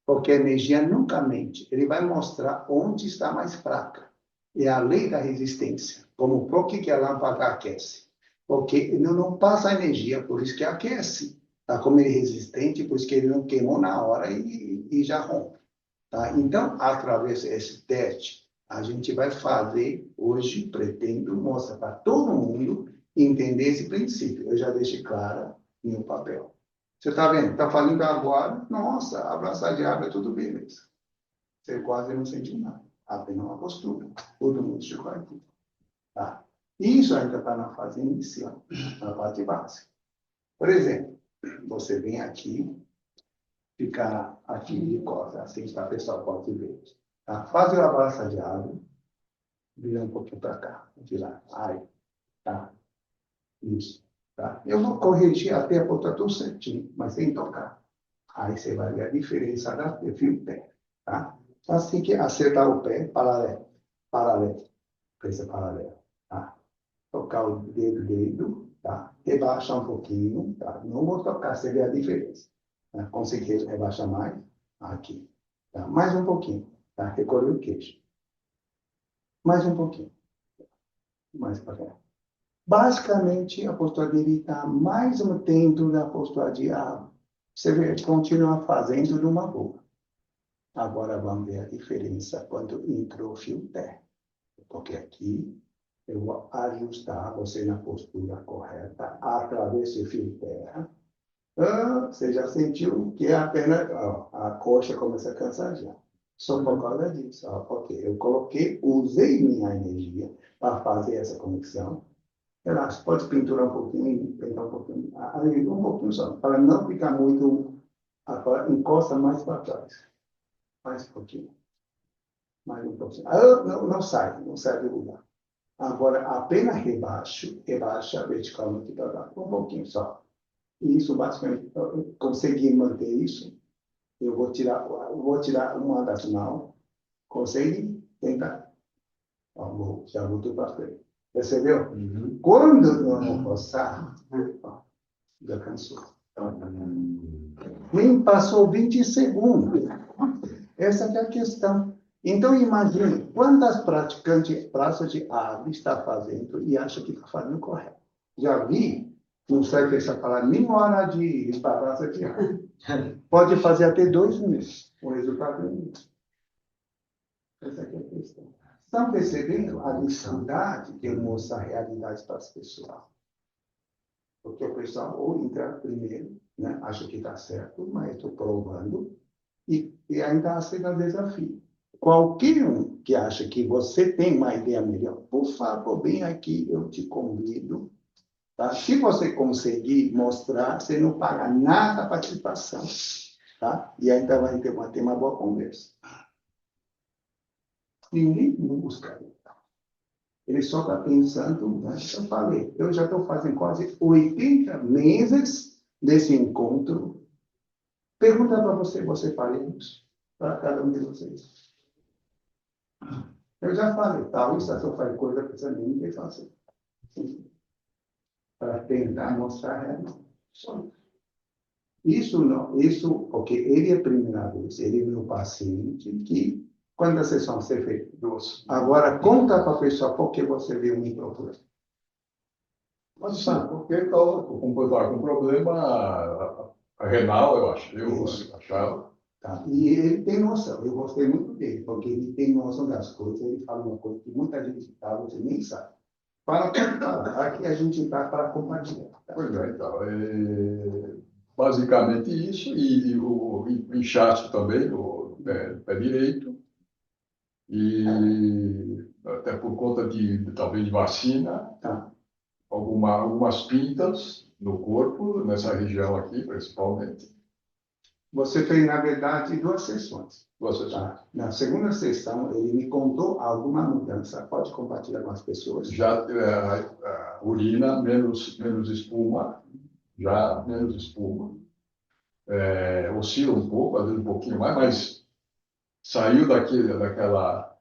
Porque a energia nunca mente. Ele vai mostrar onde está mais fraca. É a lei da resistência. Como por que a lâmpada aquece? Porque ele não passa energia, por isso que aquece. Tá? Como ele é resistente, por isso que ele não queimou na hora e já rompe. Tá? Então, através desse teste, a gente vai fazer, hoje, pretendo mostrar para todo mundo entender esse princípio. Eu já deixei claro no papel. Você está vendo? Está falando agora, nossa, abraçar de água é tudo beleza. Você quase não sentiu nada. Apenas uma postura. Todo mundo chegou aqui. Tá? Isso ainda está na fase inicial, na parte básica. Por exemplo, você vem aqui, ficar aqui de costas, assim para a pessoa pode ver. Tá? Faz o abraço de água, vira um pouquinho para cá, virar. Aí, tá? Isso. Tá? Eu vou corrigir até a ponta tudo certinho, mas sem tocar. Aí você vai ver a diferença da fio o pé. Tá? Assim que acertar o pé, paralelo. Pressa paralela. Tá? Tocar o dedo, tá? Rebaixa um pouquinho, tá? Não vou tocar, você vê a diferença. Tá? Conseguir rebaixar mais, aqui. Tá? Mais um pouquinho, tá? Recolher o queixo. Mais um pouquinho. Mais para cá. Basicamente, a postura dele está mais dentro da postura de água. Você vê, continua fazendo de uma boa. Agora vamos ver a diferença quando entrou o fio terra. Porque aqui eu vou ajustar você na postura correta através do fio terra. Você já sentiu que a perna, a coxa começa a cansar já. Só por causa disso. Porque eu usei minha energia para fazer essa conexão. Relaxa, pode pinturar um pouquinho, pintar um pouquinho, um pouquinho só, para não ficar muito, agora encosta mais para trás. Mais um pouquinho. Mais um pouquinho. Não sai do lugar. Agora, apenas rebaixa verticalmente para baixo, um pouquinho só. E isso, basicamente, eu consegui manter isso. Eu vou tirar uma das mãos. Consegue? Tenta. Ó, já voltou para frente. Percebeu? Quando eu não gostar, ó, já cansou. Nem passou 20 segundos. Essa que é a questão. Então, imagine quantas praças de ave está fazendo e acha que está fazendo correto. Já vi, não sei se essa palavra, nem hora de praça de ave. Pode fazer até 2 meses. O resultado é isso. Essa que é a questão. Estão percebendo a dificuldade de mostrar a realidade para as pessoas? Porque o pessoal ou entra primeiro, né, acha que está certo, mas estou provando, e ainda aceita o desafio. Qualquer um que acha que você tem uma ideia melhor, por favor, vem aqui, eu te convido. Tá? Se você conseguir mostrar, você não paga nada a participação. Tá? E ainda vai ter uma boa conversa. Ninguém busca. Ele só está pensando, né? Eu falei, eu já estou fazendo quase 80 meses desse encontro. Pergunta para você faria isso? Para cada um de vocês. Eu já falei, talvez só faz coisa que ninguém fazer. Para tentar mostrar a realidade. Isso não, isso, porque ele é a primeira vez, ele é meu paciente, que quando a sessão ser feita. Agora, conta para a pessoa por que você veio me procurar. Mas sim, porque estava com problema renal, eu acho. Eu achava. Tá. E ele tem noção, eu gostei muito dele, porque ele tem noção das coisas, ele fala uma coisa que muita gente fala, você nem sabe. Fala para falar, aqui a gente está para compartilhar. Tá? Pois é, então. Basicamente isso, e o inchaço também, o pé direito, e até por conta talvez de vacina, Tá. algumas pintas no corpo, nessa região aqui, principalmente. Você fez, na verdade, 2 sessões. 2 sessões. Tá? Na segunda sessão, ele me contou alguma mudança. Pode compartilhar com as pessoas? Já a urina, menos espuma, já menos espuma. Oscila um pouco, às vezes um pouquinho mais, mas saiu daquela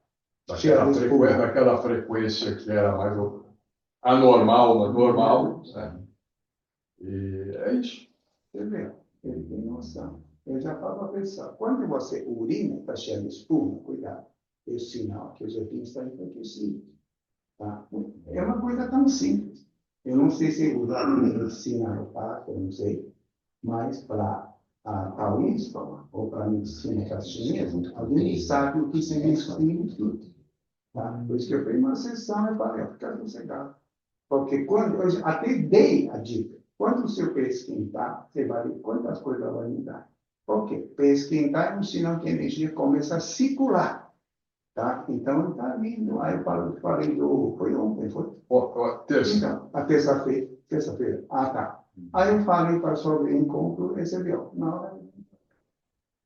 frequência que era mais anormal, mas normal. Né? E é isso. Você vê, ele tem noção. Eu já falo para a pessoa, quando você urina, está cheio de espuma, cuidado. É o sinal que os rins estão enfraquecidos. Tá? É uma coisa tão simples. Eu não sei se usar medicina alopática, eu não sei, mas para a taoísta ou para a medicina chinesa, alguém sabe o que significa isso. Tá? Por isso que eu fiz uma sessão e falei, fica sossegado. Porque quando eu até dei a dica, quando o seu pé esquentar, você vai ver quantas coisas vai mudar. Por quê? Pé esquentar é um sinal que a energia começa a circular. Tá? Então, está vindo. Aí eu falei foi ontem, foi? Terça. Então, a terça-feira. Ah, tá. Aí eu falei para sobre o encontro, recebeu. Não,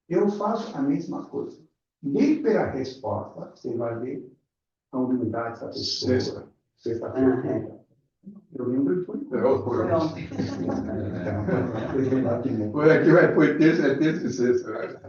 eu faço a mesma coisa. Dê pela resposta, você vai ver a unidade da pessoa. Sexta-feira. Eu lembro que foi ontem. Foi aqui, foi terça e sexta.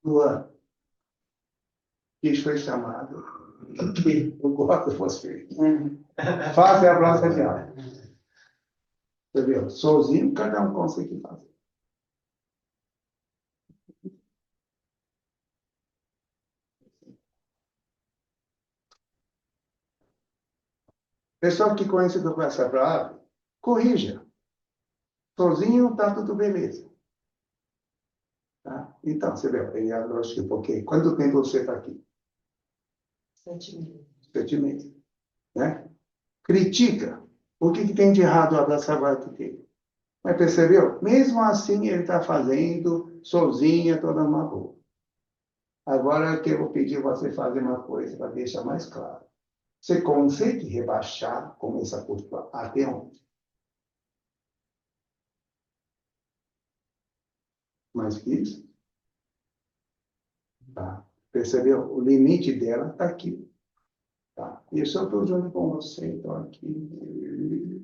Luan, que foi chamado. Eu gosto de você. Faça a praça de aula. Entendeu? Sozinho, cada um consegue fazer. Pessoal que conhece do Praça Brava, corrija. Sozinho está tudo beleza. Tá? Então, você vê, é lógico, porque quanto tempo você está aqui? 7 meses. 7 meses. Né? Critica. O que tem de errado abraçar a dele? Mas percebeu? Mesmo assim, ele está fazendo sozinha toda uma boa. Agora que eu vou pedir você fazer uma coisa para deixar mais claro. Você consegue rebaixar com essa curva até onde? Mais que isso? Tá. Percebeu? O limite dela está aqui. Tá. Isso eu estou junto com você, então aqui.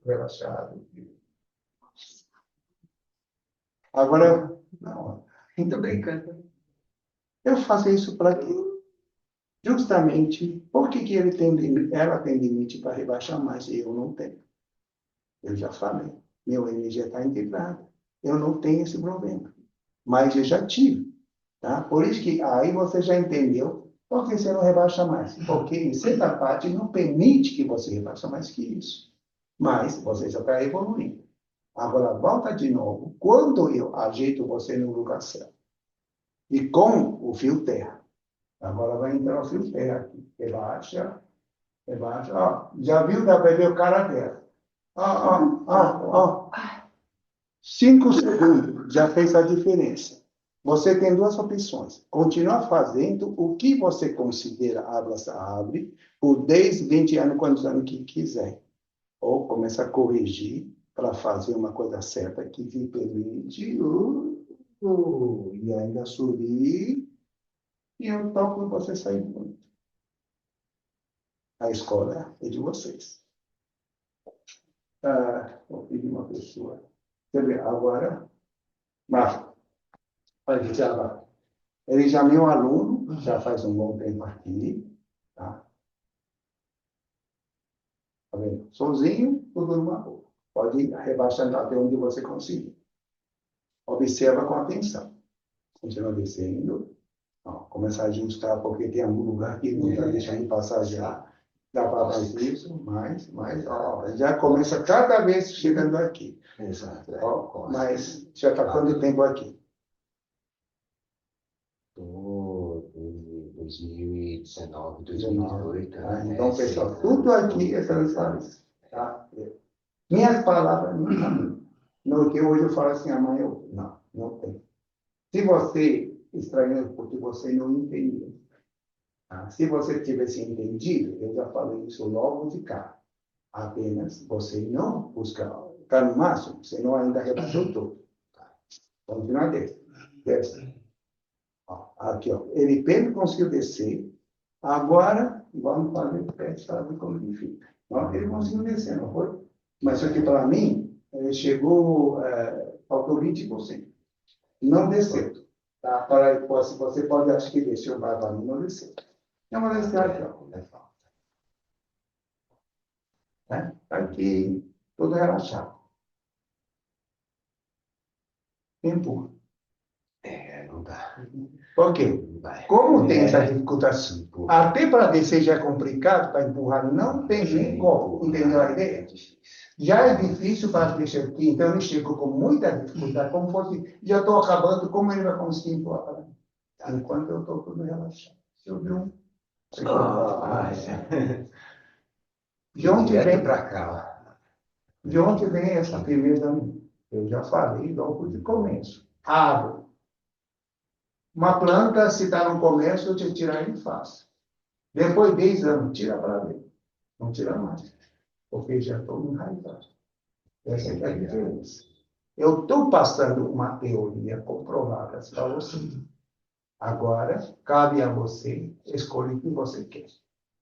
Relaxado. Agora, não. Tô brincando. Eu faço isso para quê? Justamente, por que ela tem limite para rebaixar mais e eu não tenho? Eu já falei. Meu energia está integrada. Eu não tenho esse problema. Mas eu já tive. Tá? Por isso que aí você já entendeu por que você não rebaixa mais. Porque em certa parte não permite que você rebaixe mais que isso. Mas você já está evoluindo. Agora, volta de novo. Quando eu ajeito você no lugar certo. E com o fio terra. Agora vai entrar o fio terra aqui. Rebaixa. Ó, já viu? Dá para ver o cara dela. Ó. 5 segundos. Já fez a diferença. Você tem duas opções. Continuar fazendo o que você considera abre por 10, 20 anos, quantos anos que quiser. Ou começar a corrigir para fazer uma coisa certa que te permite e ainda subir. E eu toco você sair muito. A escola é de vocês. Vou pedir uma pessoa. Quer ver? Agora, Marco. Ele já é meu aluno, já faz um bom tempo aqui. Tá vendo? Sozinho, tudo numa boa. Pode ir rebaixando até onde você conseguir. Observa com atenção. Continua descendo. Começar a ajustar, porque tem algum lugar que não está deixando passar já. Dá para fazer isso, mais. Já começa cada vez chegando aqui. Exato. Mas já está quanto tempo aqui? 2019, 2018. Então, pessoal, tudo aqui é transparência. Tá? Minhas palavras não caminham. No que hoje eu falo assim, amanhã eu... Não tem. Se você estranhou porque você não entendeu. Tá? Se você tivesse entendido, eu já falei isso logo de cá. Apenas você não busca, está no máximo, você não ainda rebaixou tudo. Continua desce. Aqui, ó. Ele bem conseguiu descer. Agora, vamos fazer o teste para ver como ele fica. Ele conseguiu descer, não foi? Mas aqui, para mim, ele chegou, faltou 20%. Não desceu. Tá? Você pode achar que desceu, mas para mim não desceu. É uma descer aqui, ó. Está aqui, todo relaxado. Empurra. Não dá. Por quê? Como tem essa dificuldade, até para descer já é complicado, para empurrar não tem nem como, entendeu a ideia? Já é difícil para descer aqui, então ele chegou com muita dificuldade, como fosse, já estou acabando, como ele vai conseguir empurrar para mim? Enquanto eu estou tudo relaxado. Você ouviu? De onde vem para cá? De onde vem essa firmeza? Eu já falei logo de começo. Água. Uma planta, se está no começo, eu te tirar ele fácil. Depois de 10 anos, tira para ver. Não tira mais. Porque já estou enraizado. Essa é a diferença. Eu estou passando uma teoria comprovada para você. Agora, cabe a você escolher o que você quer.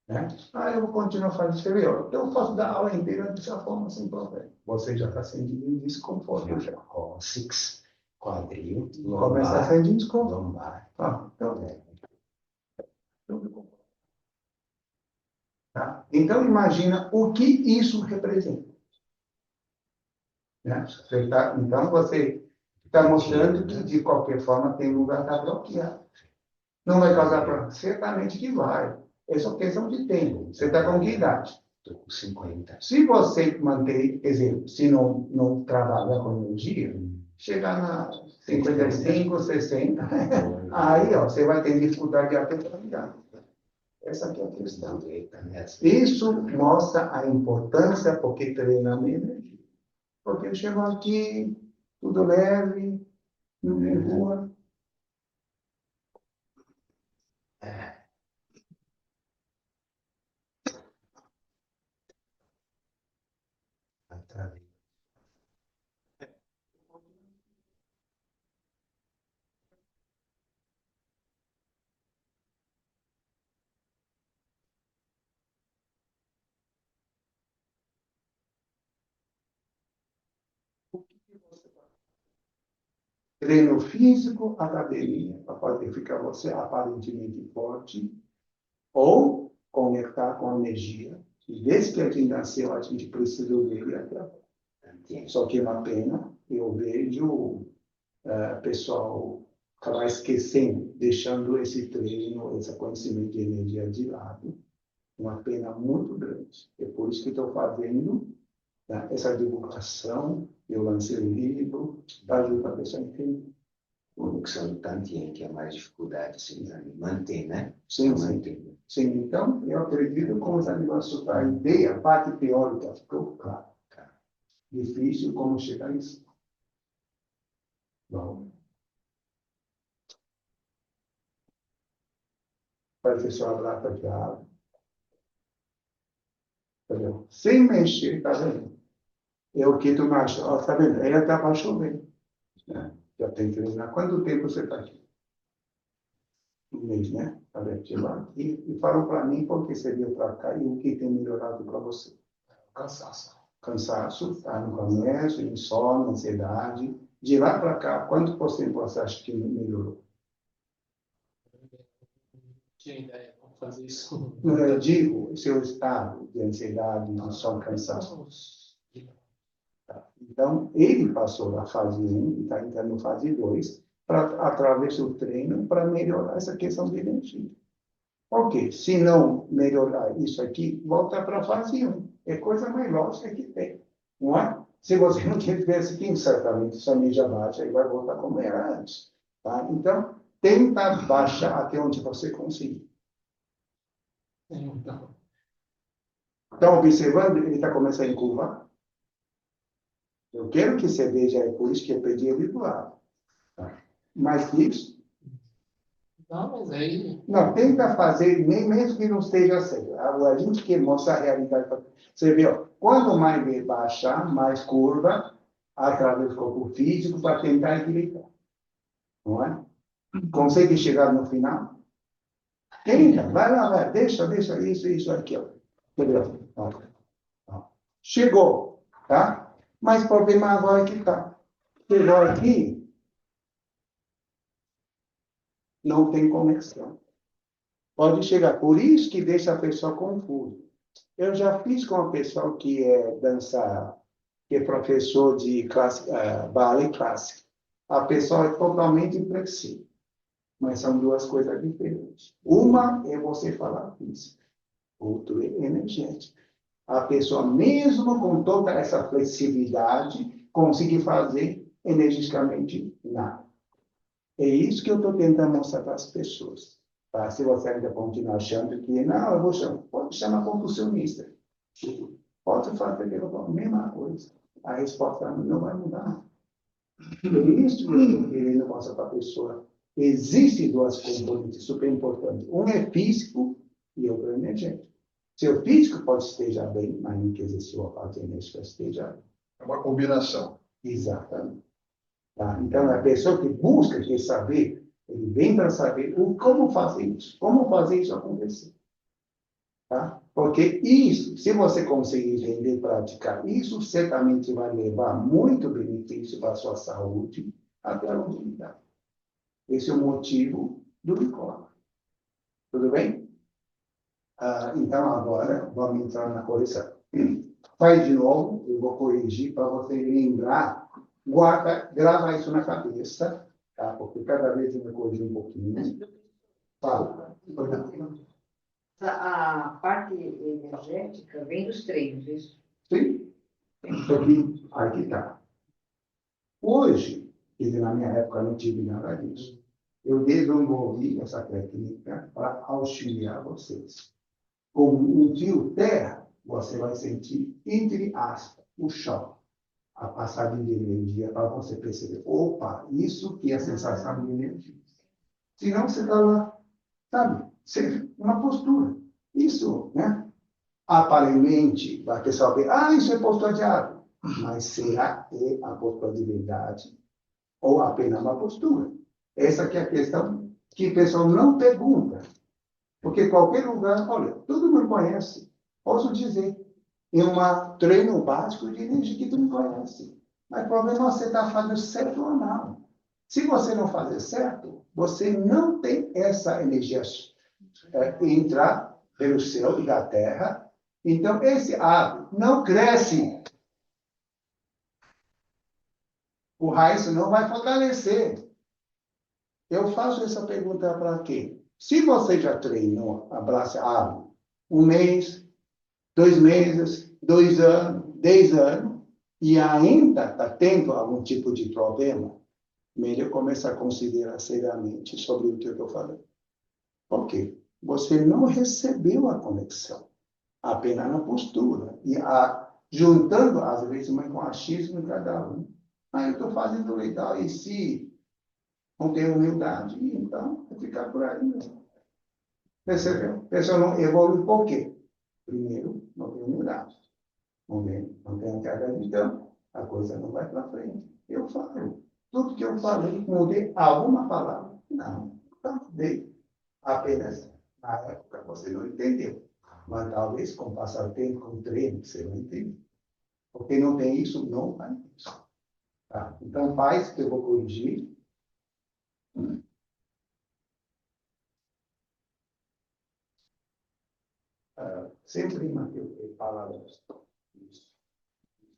Né? Eu vou continuar fazendo isso. Eu posso dar aula inteira dessa forma sem problema. Você já está sentindo desconforto. Cóccix, quadril, começa a sentir desconforto. lombar. Tá? Então, imagina o que isso representa. Né? Então, você está mostrando que, de qualquer forma, tem lugar para bloquear. Não vai causar problema? Certamente que vai. É só questão de tempo. Você está com que idade? Estou com 50. Se você manter, quer dizer, se não trabalhar com energia, chegar na 55, 60, aí você vai ter dificuldade de até trabalhar. Essa aqui é a questão. Isso mostra a importância, porque treina a energia. Porque eu chego aqui, tudo leve, não me rua. Treino físico, academia, para poder ficar você aparentemente forte, ou conectar com a energia. E desde que a gente nasceu, a gente precisa dele até agora. Só que é uma pena, eu vejo pessoal acabar esquecendo, deixando esse treino, esse conhecimento de energia de lado. Uma pena muito grande. É por isso que estou fazendo essa divulgação. Eu lancei um livro para ajudar a pessoa a entender. A conexão do Tantien, que é mais dificuldade, assim, manter, né? Sim, sim. Sim, então, eu acredito que como esse negócio a ideia, a parte teórica ficou clara. Difícil como chegar nisso. Bom. Professor Abrata de água. Entendeu? Sem mexer, tá vendo? É o que tu mais. Ó, tá vendo? Ela estava chovendo. Né? Já tem que treinar. Quanto tempo você está aqui? Um mês, né? Tá vendo? Chegou aqui e falou para mim porque você veio para cá e o que tem melhorado para você. Cansaço. Cansaço, tá no começo, insônia, ansiedade. De lá para cá, quanto por cento você acha que melhorou? Tinha ideia como fazer isso. Eu digo, seu estado de ansiedade, de sono, cansaço. Tá. Então, ele passou da fase 1 e está entrando na fase 2, através do treino, para melhorar essa questão de energia. Ok, se não melhorar isso aqui, volta para a fase 1. É coisa mais lógica que tem, não é? Se você não tivesse aqui, certamente sua mídia baixa e vai voltar como era antes. Tá? Então, tenta baixar até onde você conseguir. Então, Estão observando? Ele está começando a encurvar. Eu quero que você veja, é por isso que eu pedi ele do lado. Tá? Mais que isso? não, mas aí. Não, tenta fazer, nem mesmo que não esteja certo. A gente quer mostrar a realidade. Você vê, ó, quanto mais ele baixar, mais curva, através do corpo físico, para tentar equilibrar. Não é? Consegue chegar no final? Tenta, vai lá, vai, deixa, isso aqui, ó. Entendeu? Ó. Chegou, tá? Mas o problema agora é que tá. Chegou aqui, não tem conexão. Pode chegar. Por isso que deixa a pessoa confusa. Eu já fiz com uma pessoa que é dançar, que é professor de ballet clássico. A pessoa é totalmente flexível. Mas são duas coisas diferentes. Uma é você falar física, outra é energética. A pessoa, mesmo com toda essa flexibilidade, consegue fazer energeticamente nada. É isso que eu estou tentando mostrar para as pessoas. Tá? Se você ainda continuar achando que, não, eu vou chamar, pode chamar compulsionista. Pode fazer a mesma coisa. A resposta não vai mudar. É isso que eu estou querendo mostrar para a pessoa. Existem duas componentes super importantes. Um é físico e outro é energético. Seu físico pode esteja bem, mas não quer dizer sua parte energética esteja bem. É uma combinação. Exatamente. Tá? Então, a pessoa que busca, quer saber, ele vem para saber como fazer isso acontecer. Tá? Porque isso, se você conseguir entender e praticar, isso certamente vai levar muito benefício para a sua saúde até a longevidade. Esse é o motivo do encontro. Tudo bem? Então, agora, vamos entrar na correção. Faz de novo, eu vou corrigir para você lembrar. Grava isso na cabeça, tá? Porque cada vez eu me corrijo um pouquinho. Fala. A parte energética vem dos treinos, isso? Sim. Só que aqui está. Hoje, quer dizer, na minha época não tive nada disso. Eu desenvolvi essa técnica para auxiliar vocês. Como um fio terra, você vai sentir, entre aspas, o chão. a passagem de energia para você perceber, opa, isso que é a sensação de energia. Senão você está lá, sabe? Uma postura. Isso, né? Aparentemente, a pessoa vê, isso é postura de água. Mas será que é a postura de verdade? Ou apenas uma postura? Essa que é a questão que o pessoal não pergunta. Porque qualquer lugar, olha, todo mundo conhece. Posso dizer, em um treino básico de energia que tu não conhece. Mas o problema é você está fazendo certo ou não. Se você não fazer certo, você não tem essa energia entrar pelo céu e da terra. Então, esse hábito não cresce. O raiz não vai fortalecer. Eu faço essa pergunta para quê? Se você já treinou, abraça hábito, 1 mês, 2 meses, 2 anos, 10 anos, e ainda está tendo algum tipo de problema, melhor começar a considerar seriamente sobre o que eu estou falando. Por quê? Você não recebeu a conexão, apenas na postura. E juntando, às vezes, mas com achismo em cada um. Eu estou fazendo legal, e se não tem humildade, então vai ficar por aí mesmo. Percebeu? A pessoa não evolui por quê? Primeiro, não tem humildade. Não tem a gratidão, a coisa não vai para frente. Eu falo. Tudo que eu falei, mudei alguma palavra? Não mudei. Apenas, na época, você não entendeu. Mas talvez, com o passar do tempo, com o treino, você vai entender. Porque não tem isso, não vai isso. Tá? Então, faz que eu vou corrigir. Sempre manter palavras. Isso.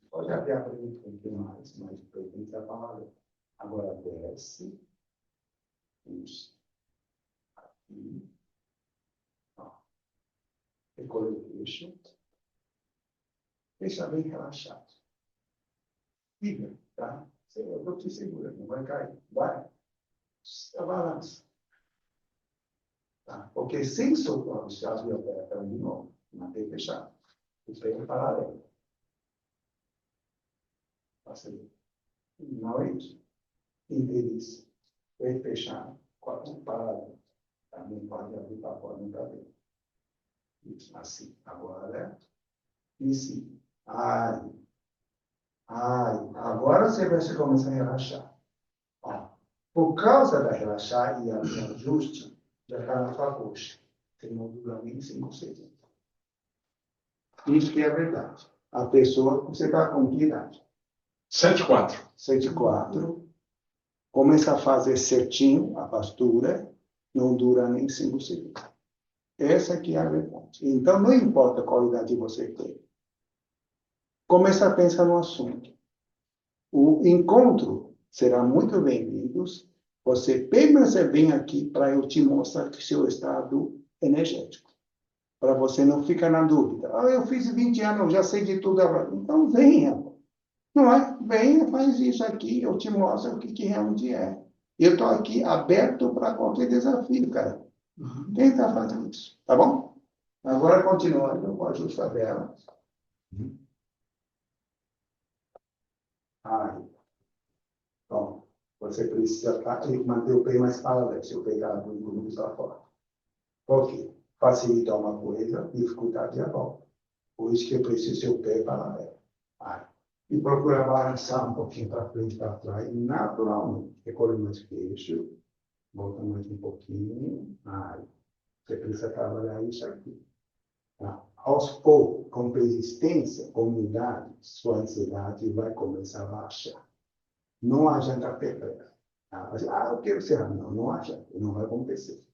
Pode abrir a pergunta um pouquinho mais, mas pergunta a palavra. Agora desce. Isso. Aqui. Recolhe o queixo. Deixa bem relaxado. Fica, tá? Eu estou te segurando, não vai cair. Vai. Balança. Tá? Porque sem soltar os chaves de aberta de novo, manter fechado. O pé paralelo. Facilita. Noite, interesse. Pé fechado, quatro paralelo. Também pode abrir para fora no cabelo. Isso, assim. Agora, né? E sim. Ai. Agora você vai começar a relaxar. Ó, por causa da relaxar e a ajuste, já está na sua coxa. Você não dura nem 5 segundos. Isso que é verdade. A pessoa, você está com que idade? 7,4. 7,4. Começa a fazer certinho a postura, não dura nem 5 segundos. Essa que é a verdade. Então, não importa qual idade você tem. Começa a pensar no assunto. O encontro será muito bem-vindo. Você permanecer bem aqui para eu te mostrar que seu estado energético. Para você não ficar na dúvida. Eu fiz 20 anos, já sei de tudo agora. Então, venha. Não é? Venha, faz isso aqui, eu te mostro o que realmente é. Eu estou aqui aberto para qualquer desafio, cara. Tenta fazer isso, tá bom? Agora, continuando com a justa dela. Bom, você precisa manter o pé mais paralelo, se o pegar do mundo está fora. Por quê? Facilitar uma coisa, dificuldade a volta. Por isso que eu preciso ser o pé paralelo. E procurar balançar um pouquinho para frente e para trás, naturalmente. Recolhe mais queixo, volta mais um pouquinho. Você precisa trabalhar isso aqui. Tá? Aos poucos, com persistência, com humildade, sua ansiedade vai começar a baixar. Não adianta perder. Eu quero ser. Não adianta. Não vai acontecer.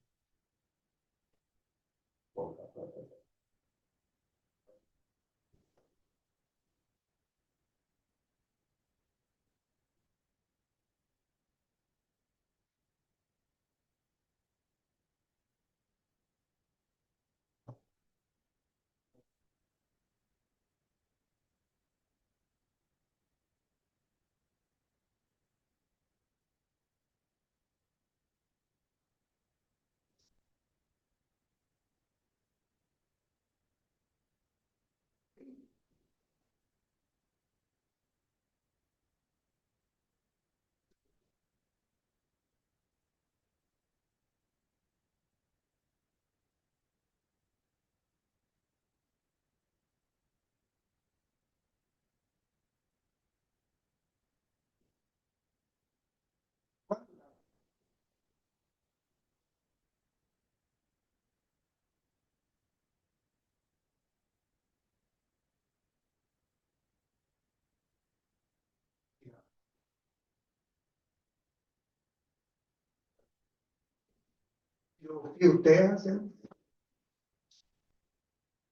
o fio terra,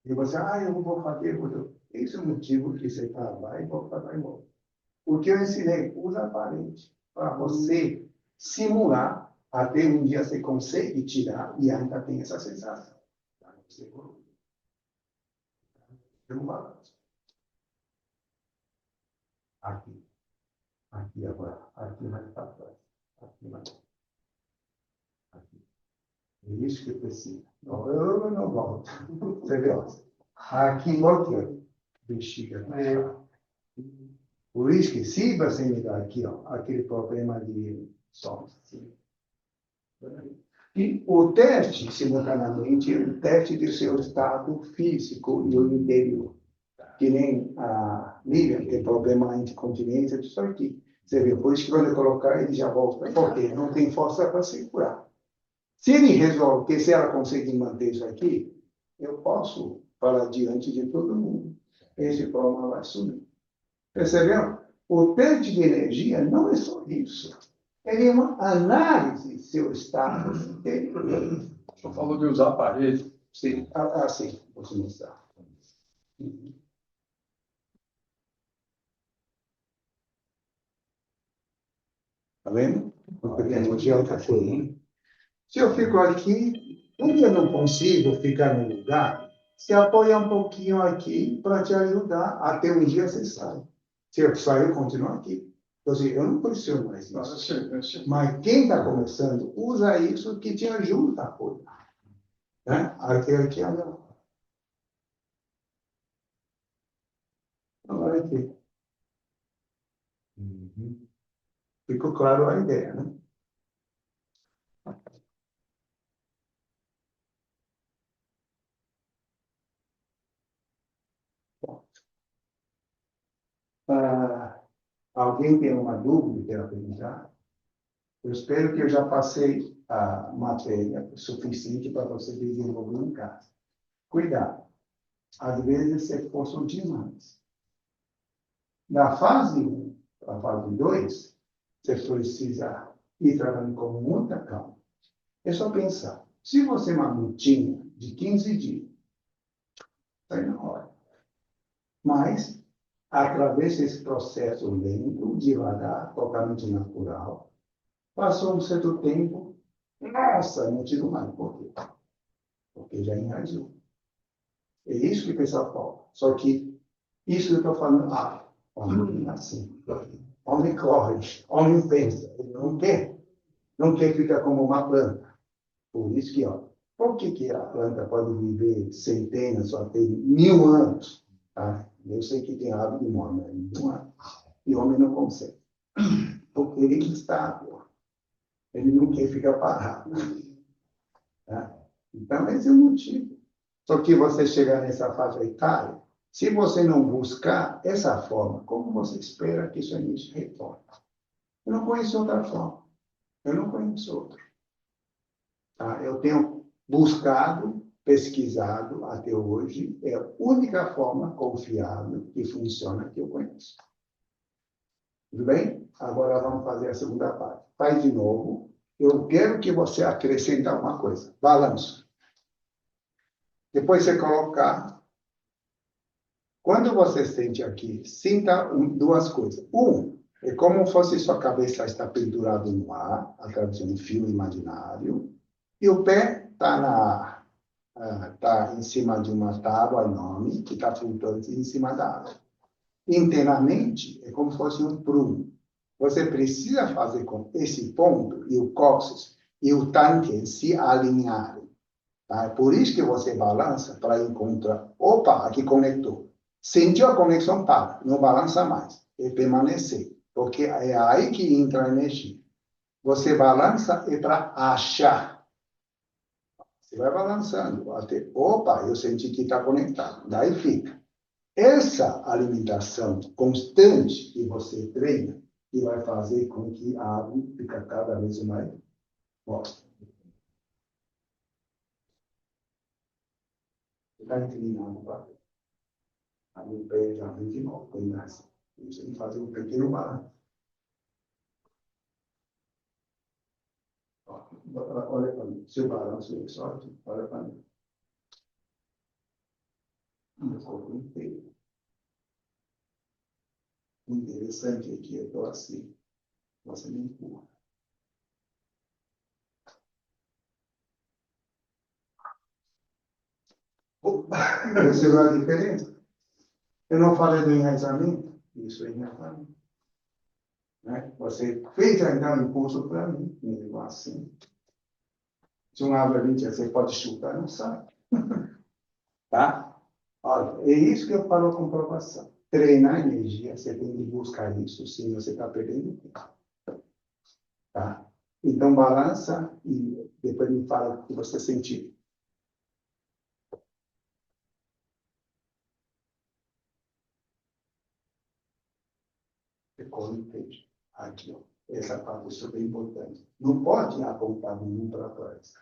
e você, eu vou fazer, esse é o motivo que você está lá e volta para embora. Porque eu ensinei, usa a parede, para você simular, até um dia você consegue tirar e ainda tem essa sensação. Você evolui. Tem um balanço. Aqui. Aqui agora. Aqui mais para trás. Aqui mais. Aqui. É isso que precisa. Eu não volto. Você vê? Aqui, aqui. Bexiga. Por isso que se você me dá aqui, aquele problema de som. E o teste, simultaneamente, é o teste do seu estado físico e o interior. Que nem a Lilian tem problema de incontinência, disso aqui. Você vê, por isso que quando eu colocar, ele já volta. Porque não tem força para segurar. Se ele resolve, que se ela conseguir manter isso aqui, eu posso falar diante de todo mundo. Esse problema vai sumir. Percebeu? O teste de energia não é só isso. Ele é uma análise do seu estado interior. O senhor falou de usar a parede. Sim, sim, posso mostrar. Está vendo? Porque a energia é outra coisa. Se eu fico aqui, onde eu não consigo ficar no lugar, se apoia um pouquinho aqui para te ajudar até um dia você sai. Se eu sair, eu continuo aqui. Então, assim, eu não pressiono mais isso. Mas quem está começando, usa isso que te ajuda a apoiar. Né? Aqui, olha. Olha aqui. Ficou claro a ideia, né? Alguém tem uma dúvida que quer perguntar? Eu espero que eu já passei a matéria suficiente para você desenvolver em casa. Cuidado. Às vezes você força demais. Na fase 1 para a fase 2, você precisa ir trabalhando com muita calma. É só pensar. Se você é uma lutinha de 15 dias, sai na hora. Mas, através desse processo lento, devagar, totalmente natural, passou um certo tempo, nossa, não tiro mais. Por quê? Porque já enraizou. É isso que o pessoal fala. Só que isso que eu estou falando, homem é assim. Homem corre, homem pensa. Ele não quer ficar como uma planta. Por isso que, por que a planta pode viver centenas ou até 1000 anos? Tá? Eu sei que tem árvore que morre, mas 1000 anos. E o homem não consegue. Porque ele é instável. Ele não quer ficar parado. Tá? Então, esse é o motivo. Só que você chegar nessa faixa etária, se você não buscar essa forma, como você espera que sua mente retorne? Eu não conheço outra forma. Eu não conheço outra. Tá? Eu tenho buscado, pesquisado até hoje, é a única forma confiável que funciona que eu conheço. Tudo bem? Agora vamos fazer a segunda parte. Faz de novo. Eu quero que você acrescente alguma coisa. Balanço. Depois você colocar. Quando você sente aqui, sinta duas coisas. É como se sua cabeça está pendurada no ar, através de um fio imaginário, e o pé está em cima de uma tábua enorme, que está flutuando em cima da água. Internamente, é como se fosse um prumo. Você precisa fazer com esse ponto e o cóccix e o tanque se alinharem. Tá? É por isso que você balança para encontrar. Opa, aqui conectou. Sentiu a conexão, para. Não balança mais. É permanecer. Porque é aí que entra a energia. Você balança é para achar. Você vai balançando até. Opa, eu senti que está conectado. Daí fica. Essa alimentação constante que você treina, que vai fazer com que a água fique cada vez mais forte. Você está inclinando para ver. Aí o pé já vem de novo, tem graça. Você tem que fazer um pequeno balanço. olha para mim, seu balanço é só aqui, olha para mim. Meu corpo inteiro. O interessante é que eu estou assim, você me empurra. Percebeu a diferença? Eu não falei do enraizamento? Isso é enraizamento. Né? Você fez ainda um impulso para mim, mesmo assim. Se uma árvore você pode chutar, não sai. Tá? Olha, é isso que eu falo com comprovação. Treinar energia, você tem que buscar isso, senão você está perdendo tempo. Tá? Então, balança e depois me fala o que você sentiu. Ficou inteiro. Aqui, ó. Essa parte é super importante. Não pode apontar nenhum para trás.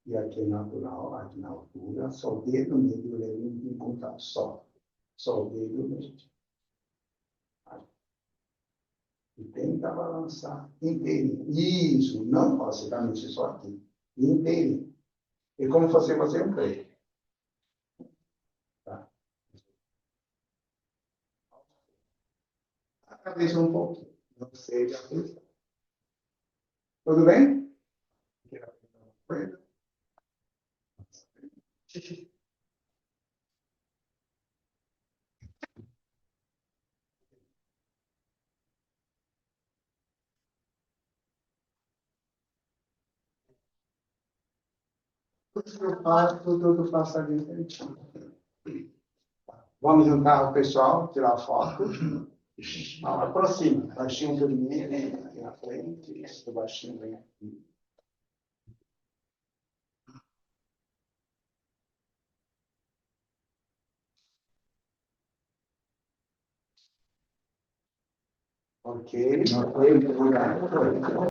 E aqui é natural, aqui na altura, só o dedo médio leva em contato, só. Só o dedo médio. E tenta balançar inteirinho. Isso, não posso dar mexer só aqui. Inteirinho. É como se você um peito. Tá? A cabeça um pouquinho. Não seja a cabeça. Tudo bem? Eu faço, tudo passa ali certinho. Vamos juntar o pessoal, tirar foto. Aproxima, baixinho do meio, vem aqui na frente, isso, baixinho vem aqui. Ok, ok,